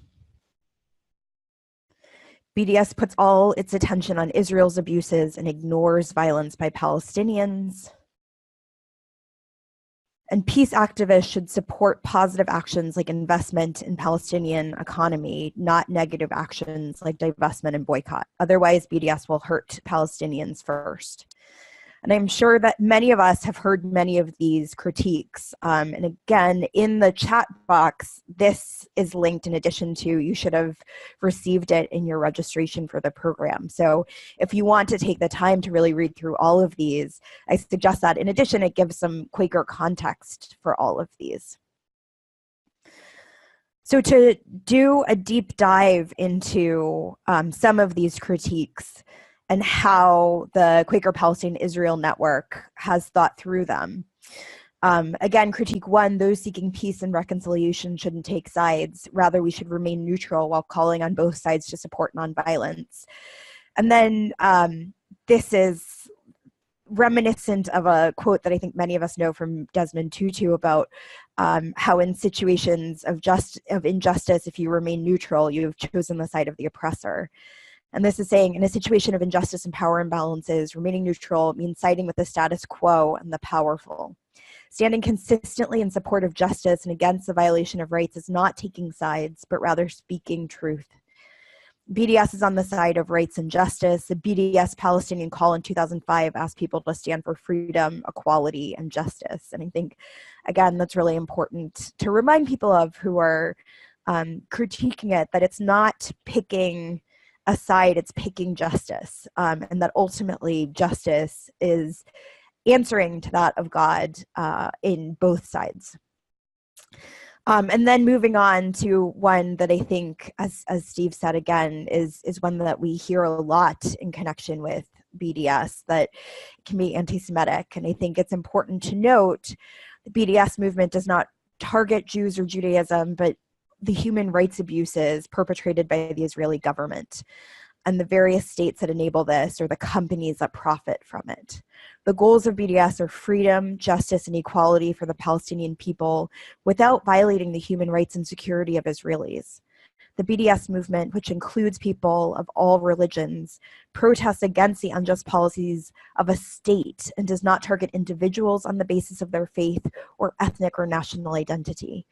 BDS puts all its attention on Israel's abuses and ignores violence by Palestinians. And peace activists should support positive actions like investment in Palestinian economy, not negative actions like divestment and boycott. Otherwise, BDS will hurt Palestinians first. And I'm sure that many of us have heard many of these critiques. And again, in the chat box, this is linked in addition to, you should have received it in your registration for the program. So if you want to take the time to really read through all of these, I suggest that. In addition, it gives some Quaker context for all of these. So to do a deep dive into some of these critiques, and how the Quaker Palestine Israel Network has thought through them. Again, critique one, those seeking peace and reconciliation shouldn't take sides. Rather, we should remain neutral while calling on both sides to support nonviolence. And then this is reminiscent of a quote that I think many of us know from Desmond Tutu about how in situations of injustice, if you remain neutral, you have chosen the side of the oppressor. And this is saying, in a situation of injustice and power imbalances, remaining neutral means siding with the status quo and the powerful. Standing consistently in support of justice and against the violation of rights is not taking sides, but rather speaking truth. BDS is on the side of rights and justice. The BDS Palestinian call in 2005 asked people to stand for freedom, equality, and justice. And I think, again, that's really important to remind people of who are critiquing it, that it's not picking aside, it's picking justice, and that ultimately justice is answering to that of God in both sides. And then moving on to one that I think, as Steve said again, is one that we hear a lot in connection with BDS, that can be anti-Semitic. And I think it's important to note the BDS movement does not target Jews or Judaism, but the human rights abuses perpetrated by the Israeli government and the various states that enable this, or the companies that profit from it. The goals of BDS are freedom, justice, and equality for the Palestinian people without violating the human rights and security of Israelis. The BDS movement, which includes people of all religions, protests against the unjust policies of a state and does not target individuals on the basis of their faith or ethnic or national identity.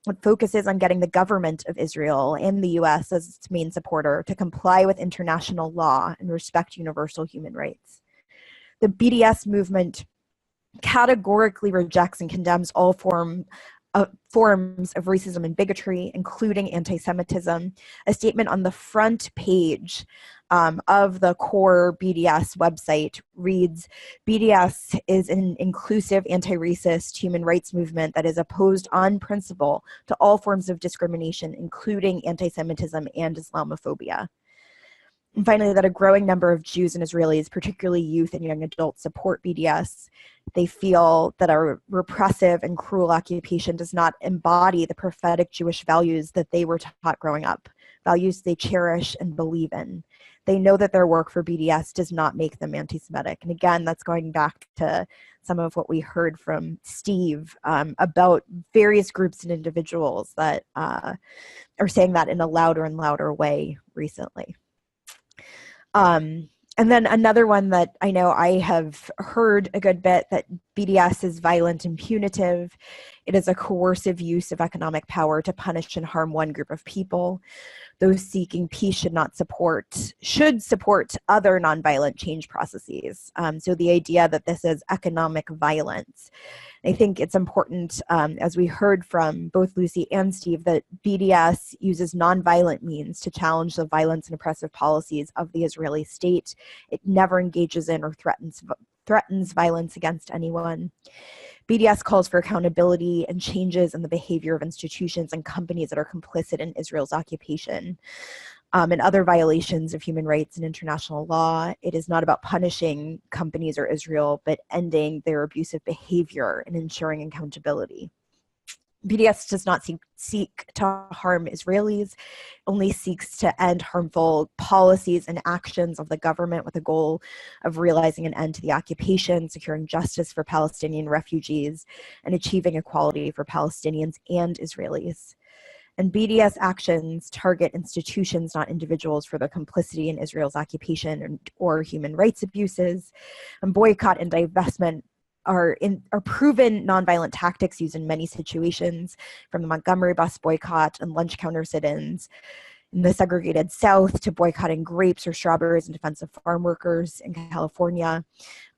It focuses on getting the government of Israel and the US as its main supporter to comply with international law and respect universal human rights. The BDS movement categorically rejects and condemns all forms of racism and bigotry, including anti-Semitism. A statement on the front page of the core BDS website reads, BDS is an inclusive, anti-racist human rights movement that is opposed on principle to all forms of discrimination, including anti-Semitism and Islamophobia. And finally, that a growing number of Jews and Israelis, particularly youth and young adults, support BDS. They feel that our repressive and cruel occupation does not embody the prophetic Jewish values that they were taught growing up, values they cherish and believe in. They know that their work for BDS does not make them anti-Semitic. And again, that's going back to some of what we heard from Steve about various groups and individuals that are saying that in a louder and louder way recently. And then another one that I know I have heard a good bit that BDS is violent and punitive. It is a coercive use of economic power to punish and harm one group of people. Those seeking peace should support other nonviolent change processes. So the idea that this is economic violence. I think it's important, as we heard from both Lucy and Steve, that BDS uses nonviolent means to challenge the violence and oppressive policies of the Israeli state. It never engages in or threatens violence against anyone. BDS calls for accountability and changes in the behavior of institutions and companies that are complicit in Israel's occupation and other violations of human rights and international law. It is not about punishing companies or Israel, but ending their abusive behavior and ensuring accountability. BDS does not seek to harm Israelis, only seeks to end harmful policies and actions of the government with the goal of realizing an end to the occupation, securing justice for Palestinian refugees, and achieving equality for Palestinians and Israelis. And BDS actions target institutions, not individuals, for their complicity in Israel's occupation or human rights abuses. And boycott and divestment are proven nonviolent tactics used in many situations, from the Montgomery bus boycott and lunch counter sit-ins in the segregated South to boycotting grapes or strawberries in defense of farm workers in California.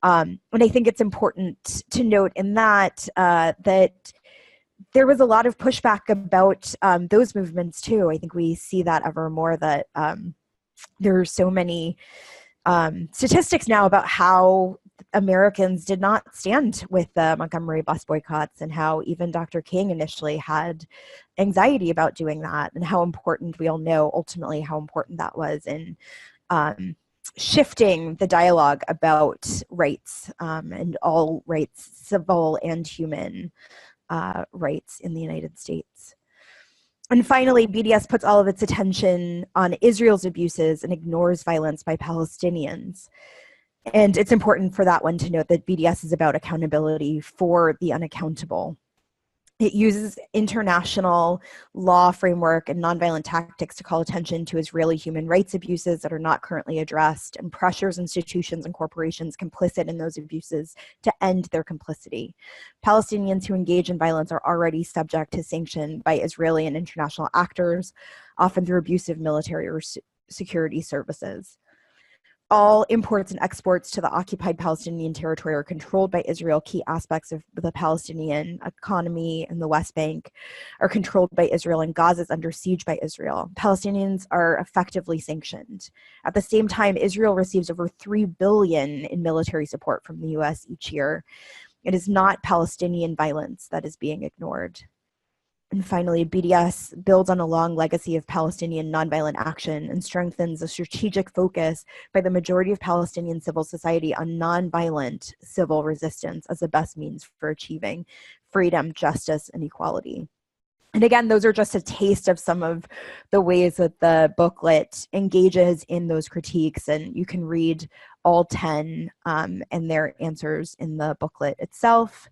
And I think it's important to note in that that there was a lot of pushback about those movements too. I think we see that ever more, that there are so many statistics now about how Americans did not stand with the Montgomery bus boycotts, and how even Dr. King initially had anxiety about doing that, and how important, we all know ultimately how important that was in shifting the dialogue about rights and all rights, civil and human rights in the United States. And finally, BDS puts all of its attention on Israel's abuses and ignores violence by Palestinians. And it's important for that one to note that BDS is about accountability for the unaccountable. It uses international law framework and nonviolent tactics to call attention to Israeli human rights abuses that are not currently addressed, and pressures institutions and corporations complicit in those abuses to end their complicity. Palestinians who engage in violence are already subject to sanction by Israeli and international actors, often through abusive military or security services. All imports and exports to the occupied Palestinian territory are controlled by Israel. Key aspects of the Palestinian economy in the West Bank are controlled by Israel, and Gaza is under siege by Israel. Palestinians are effectively sanctioned. At the same time, Israel receives over $3 billion in military support from the US each year. It is not Palestinian violence that is being ignored. And finally, BDS builds on a long legacy of Palestinian nonviolent action and strengthens a strategic focus by the majority of Palestinian civil society on nonviolent civil resistance as the best means for achieving freedom, justice, and equality. And again, those are just a taste of some of the ways that the booklet engages in those critiques, and you can read all 10 and their answers in the booklet itself.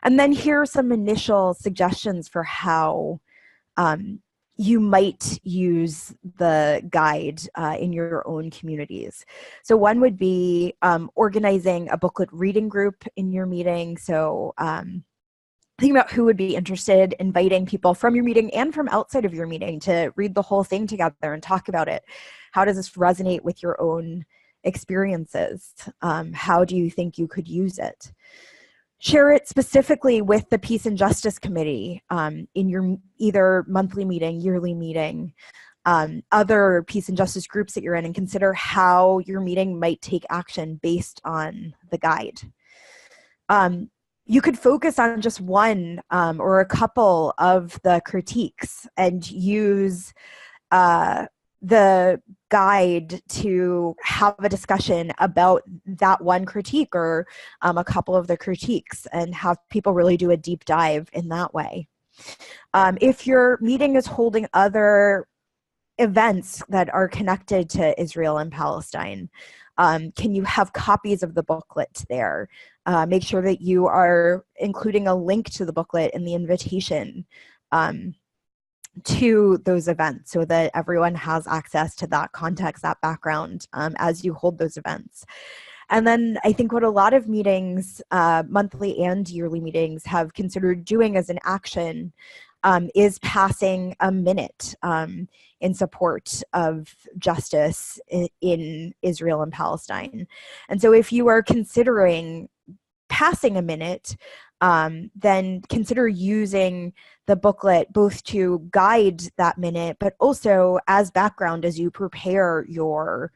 And then here are some initial suggestions for how you might use the guide in your own communities. So one would be organizing a booklet reading group in your meeting. So think about who would be interested, inviting people from your meeting and from outside of your meeting to read the whole thing together and talk about it. How does this resonate with your own experiences? How do you think you could use it? Share it specifically with the Peace and Justice Committee in your either monthly meeting, yearly meeting, other peace and justice groups that you're in, and consider how your meeting might take action based on the guide. You could focus on just one or a couple of the critiques and use the guide to have a discussion about that one critique or a couple of the critiques, and have people really do a deep dive in that way. If your meeting is holding other events that are connected to Israel and Palestine, can you have copies of the booklet there? Make sure that you are including a link to the booklet in the invitation to those events, so that everyone has access to that context, that background, as you hold those events. And then I think what a lot of meetings, monthly and yearly meetings, have considered doing as an action is passing a minute in support of justice in Israel and Palestine. And so if you are considering passing a minute, then consider using the booklet both to guide that minute, but also as background as you prepare your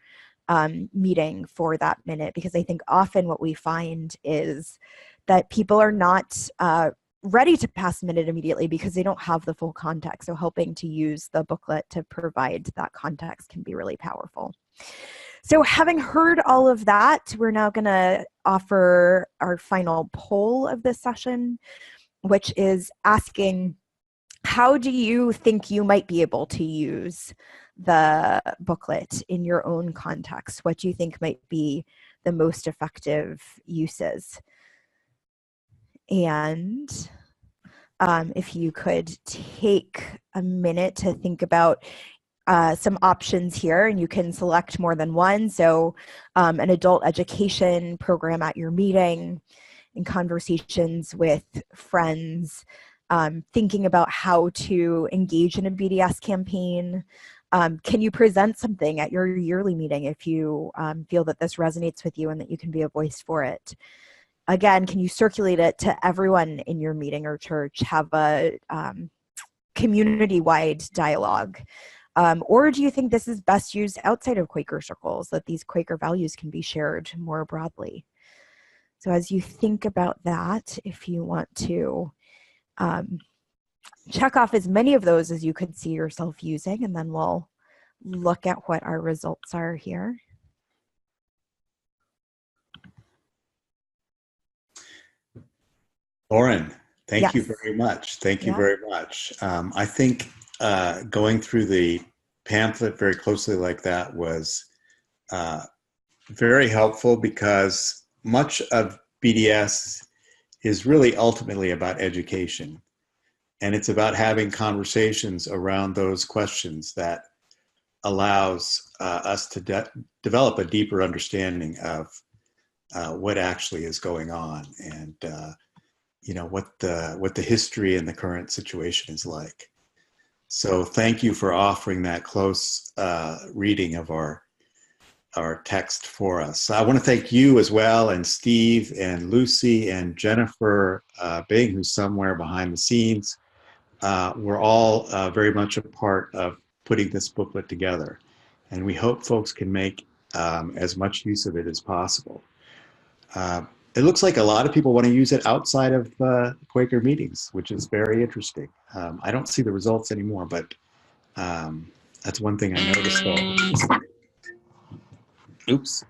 meeting for that minute. Because I think often what we find is that people are not ready to pass a minute immediately because they don't have the full context. So helping to use the booklet to provide that context can be really powerful. So having heard all of that, we're now going to offer our final poll of this session, which is asking, how do you think you might be able to use the booklet in your own context? What do you think might be the most effective uses? And if you could take a minute to think about some options here, and you can select more than one. So an adult education program at your meeting, in conversations with friends, thinking about how to engage in a BDS campaign. Can you present something at your yearly meeting if you feel that this resonates with you and that you can be a voice for it? Again, can you circulate it to everyone in your meeting or church? Have a community-wide dialogue? Or do you think this is best used outside of Quaker circles, that these Quaker values can be shared more broadly? So as you think about that, if you want to check off as many of those as you could see yourself using, and then we'll look at what our results are here. Lauren, thank Yes. you very much. Thank you very much. I think going through the pamphlet very closely like that was very helpful, because much of BDS is really ultimately about education. And it's about having conversations around those questions that allows us to develop a deeper understanding of what actually is going on, and what the history and the current situation is like. So thank you for offering that close reading of our text for us. I want to thank you as well, and Steve and Lucy and Jennifer Bing, who's somewhere behind the scenes. We're all very much a part of putting this booklet together, and we hope folks can make as much use of it as possible. It looks like a lot of people want to use it outside of Quaker meetings, which is very interesting. I don't see the results anymore, but that's one thing I noticed. Oops.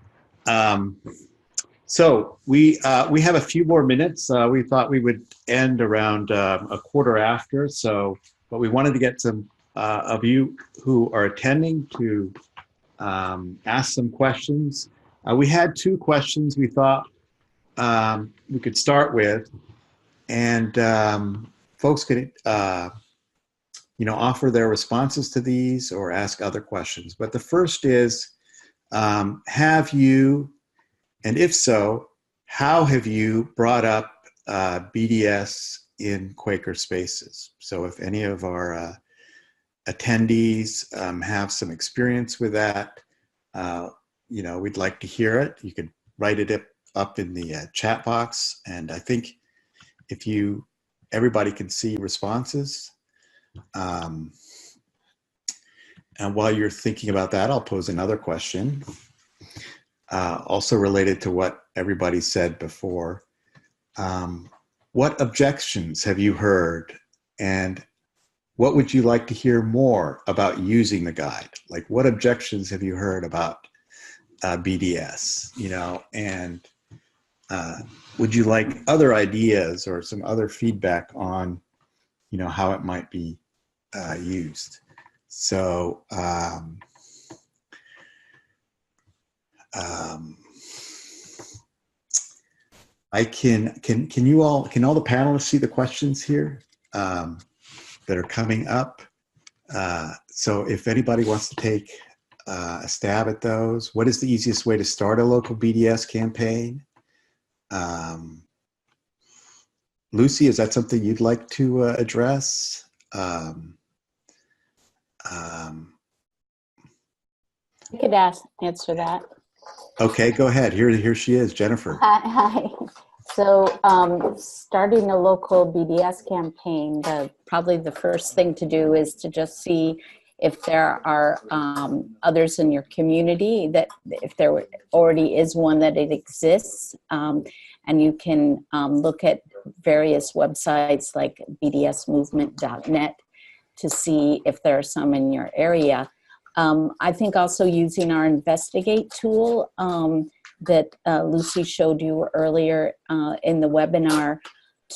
So we have a few more minutes. We thought we would end around a quarter after. So, but we wanted to get some of you who are attending to ask some questions. We had two questions we thought we could start with, and folks could offer their responses to these or ask other questions. But the first is, have you, and if so, how have you brought up BDS in Quaker spaces? So if any of our attendees have some experience with that, we'd like to hear it. You could write it up in the chat box, and I think if everybody can see responses. And while you're thinking about that, I'll pose another question, also related to what everybody said before. What objections have you heard, and what would you like to hear more about using the guide? Like, what objections have you heard about BDS, and would you like other ideas or some other feedback on, how it might be used? So, can all the panelists see the questions here that are coming up? So if anybody wants to take a stab at those. What is the easiest way to start a local BDS campaign? Lucy, is that something you'd like to address? I could answer that. Okay, go ahead. Here she is, Jennifer. Hi. So starting a local BDS campaign, probably the first thing to do is to just see if there are others in your community, that if there already is one, that it exists. And you can look at various websites like bdsmovement.net to see if there are some in your area. I think also using our Investigate tool that Lucy showed you earlier in the webinar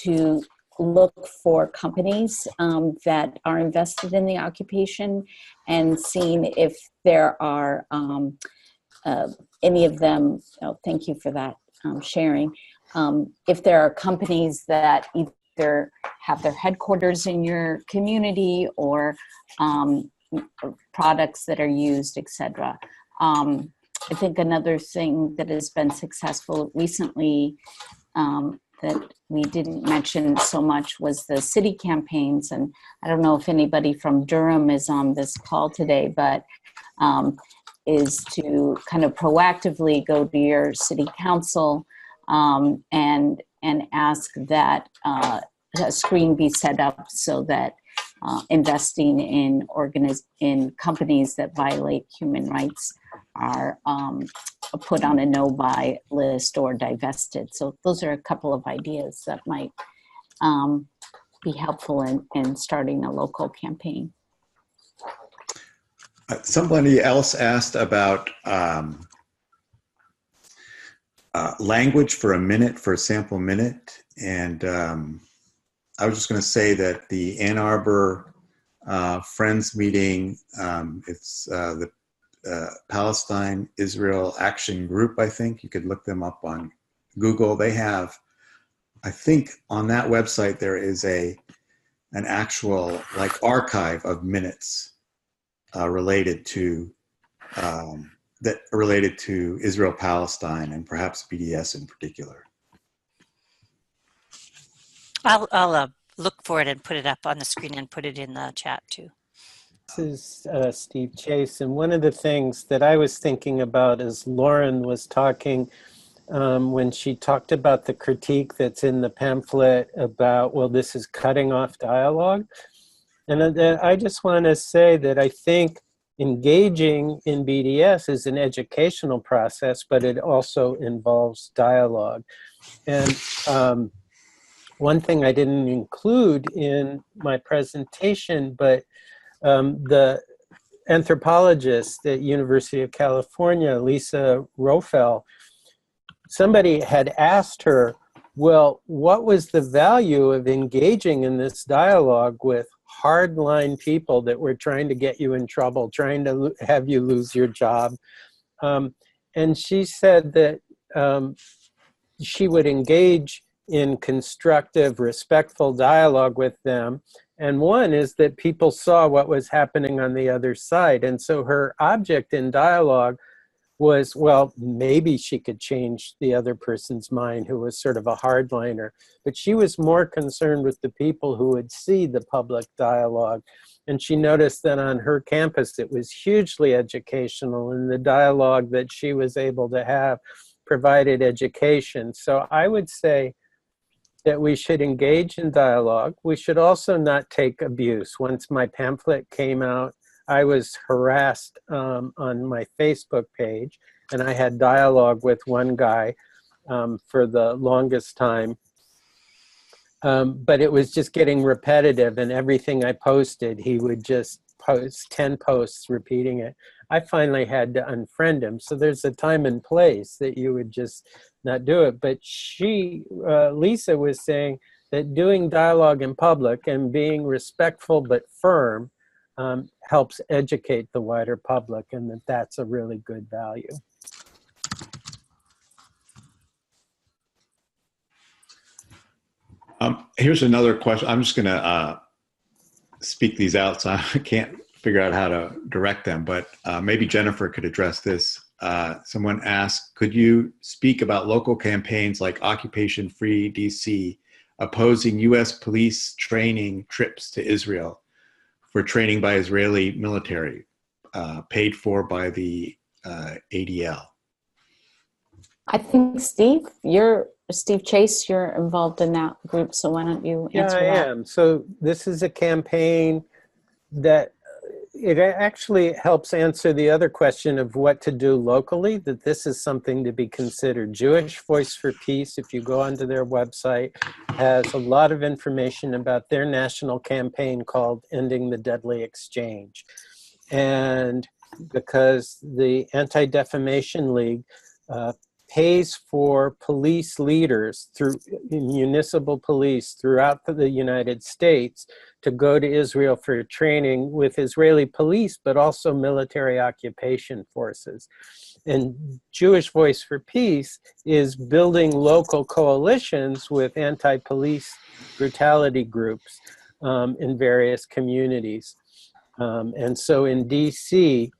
to look for companies that are invested in the occupation and seeing if there are any of them, thank you for that sharing, if there are companies that either have their headquarters in your community or products that are used, etc. I think another thing that has been successful recently that we didn't mention so much was the city campaigns. And I don't know if anybody from Durham is on this call today, but is to kind of proactively go to your city council and ask that a screen be set up so that investing in companies that violate human rights are put on a no-buy list or divested. So those are a couple of ideas that might be helpful in starting a local campaign. Somebody else asked about language for a minute, for a sample minute. And I was just going to say that the Ann Arbor Friends meeting, it's the Palestine-Israel Action Group, I think. You could look them up on Google. They have, I think on that website, there is an actual like archive of minutes related to Israel-Palestine and perhaps BDS in particular. I'll look for it and put it up on the screen and put it in the chat too. This is Steve Chase, and one of the things that I was thinking about as Lauren was talking when she talked about the critique that's in the pamphlet about, well, this is cutting off dialogue. And I just want to say that I think engaging in BDS is an educational process, but it also involves dialogue. And one thing I didn't include in my presentation, but the anthropologist at University of California, Lisa Rofel, somebody had asked her, well, what was the value of engaging in this dialogue with hardline people that were trying to get you in trouble, trying to have you lose your job? And she said that she would engage in constructive, respectful dialogue with them. And one is that people saw what was happening on the other side. And so her object in dialogue was, well, maybe she could change the other person's mind who was sort of a hardliner. But she was more concerned with the people who would see the public dialogue. And she noticed that on her campus, it was hugely educational, and the dialogue that she was able to have provided education. So I would say that we should engage in dialogue. We should also not take abuse. Once my pamphlet came out, I was harassed on my Facebook page, and I had dialogue with one guy for the longest time. But it was just getting repetitive, and everything I posted, he would just post 10 posts repeating it. I finally had to unfriend him. So there's a time and place that you would just not do it. But Lisa was saying that doing dialogue in public and being respectful but firm helps educate the wider public, and that's a really good value. Here's another question. I'm just going to speak these out so I can't figure out how to direct them, but maybe Jennifer could address this. Someone asked, could you speak about local campaigns like Occupation Free DC opposing U.S. police training trips to Israel for training by Israeli military, paid for by the ADL? I think Steve Chase, you're involved in that group, so why don't you answer that? Yeah, I am. So this is a campaign that it actually helps answer the other question of what to do locally, that this is something to be considered. Jewish Voice for Peace, if you go onto their website, has a lot of information about their national campaign called Ending the Deadly Exchange. And because the Anti-Defamation League pays for police leaders through municipal police throughout the United States to go to Israel for training with Israeli police, but also military occupation forces. And Jewish Voice for Peace is building local coalitions with anti-police brutality groups in various communities. And so in DC,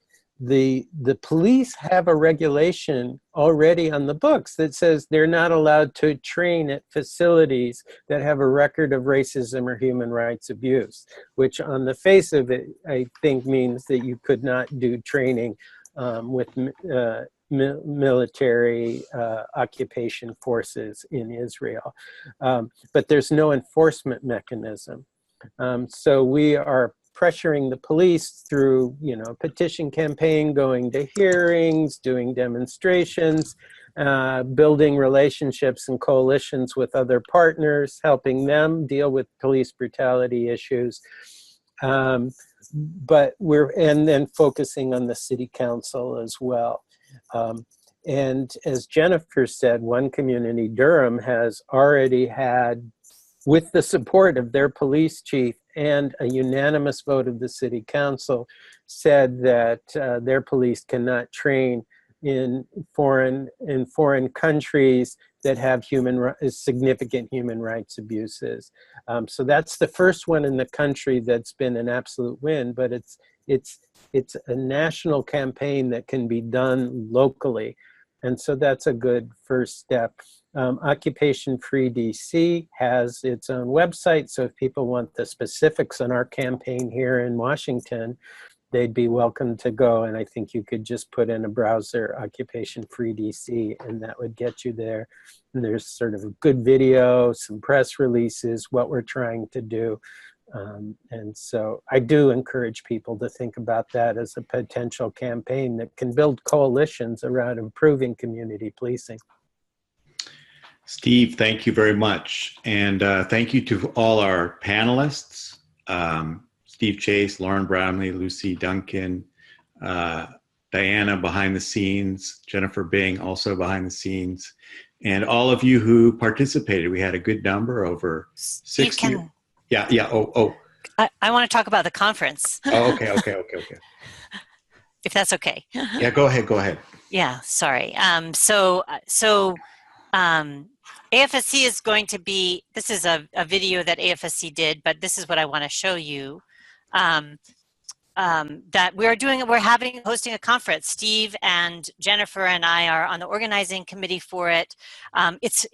the police have a regulation already on the books that says they're not allowed to train at facilities that have a record of racism or human rights abuse, which on the face of it, I think means that you could not do training with military occupation forces in Israel. But there's no enforcement mechanism. So we are pressuring the police through, petition campaign, going to hearings, doing demonstrations, building relationships and coalitions with other partners, helping them deal with police brutality issues. And then focusing on the city council as well. And as Jennifer said, one community, Durham, has already had, with the support of their police chief and a unanimous vote of the city council, said that their police cannot train in foreign countries that have significant human rights abuses. So that's the first one in the country that's been an absolute win, but it's a national campaign that can be done locally. And so that's a good first step. Occupation Free DC has its own website, so if people want the specifics on our campaign here in Washington, they'd be welcome to go. And I think you could just put in a browser, Occupation Free DC, and that would get you there. And there's sort of a good video, some press releases, what we're trying to do. And so I do encourage people to think about that as a potential campaign that can build coalitions around improving community policing. Steve, thank you very much. And thank you to all our panelists, Steve Chase, Lauren Brownlee, Lucy Duncan, Diana behind the scenes, Jennifer Bing also behind the scenes, and all of you who participated. We had a good number, over 60. Yeah. Oh. I want to talk about the conference. Oh, okay. If that's okay. Yeah, go ahead. Yeah, sorry. AFSC is going to be, this is a video that AFSC did, but this is what I want to show you. That we're hosting a conference. Steve and Jennifer and I are on the organizing committee for it. It's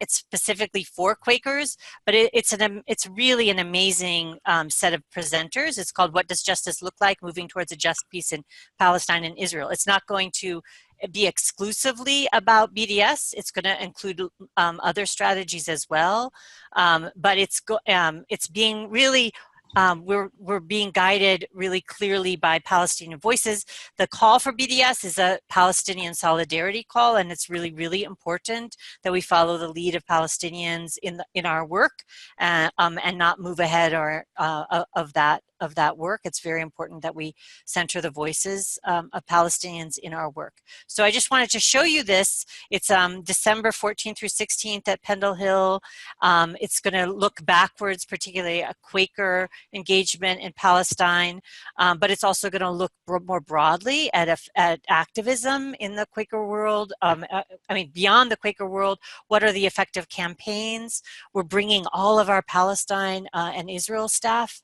specifically for Quakers, but it's really an amazing set of presenters. It's called "What Does Justice Look Like? Moving Towards a Just Peace in Palestine and Israel." It's not going to be exclusively about BDS. It's going to include other strategies as well, but it's being really. We're being guided really clearly by Palestinian voices. The call for BDS is a Palestinian solidarity call, and it's really, really important that we follow the lead of Palestinians in our work and not move ahead of that work. It's very important that we center the voices of Palestinians in our work. So I just wanted to show you this. It's December 14th through 16th at Pendle Hill. It's going to look backwards, particularly at Quaker engagement in Palestine, but it's also going to look more broadly at activism in the Quaker world. Beyond the Quaker world, what are the effective campaigns? We're bringing all of our Palestine and Israel staff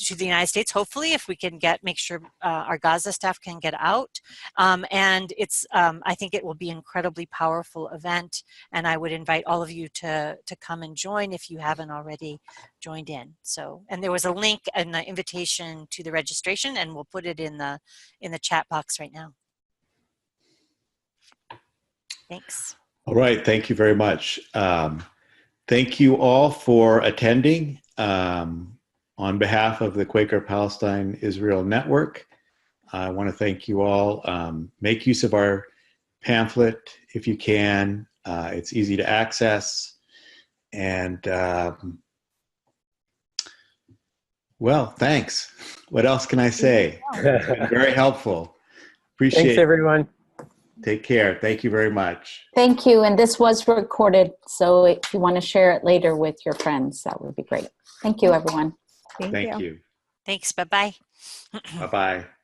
to the United States, hopefully, if we can make sure our Gaza staff can get out. And I think it will be an incredibly powerful event, and I would invite all of you to come and join if you haven't already joined in. So, and there was a link and the invitation to the registration, and we'll put it in the chat box right now. Thanks. All right, thank you very much. Thank you all for attending. On behalf of the Quaker Palestine Israel Network, I want to thank you all. Make use of our pamphlet if you can. It's easy to access. And well, thanks. What else can I say? It's been very helpful. Appreciate it. Thanks, everyone. Take care. Thank you very much. Thank you. And this was recorded, so if you want to share it later with your friends, that would be great. Thank you, everyone. Thank you. Thanks. Bye-bye. Bye-bye.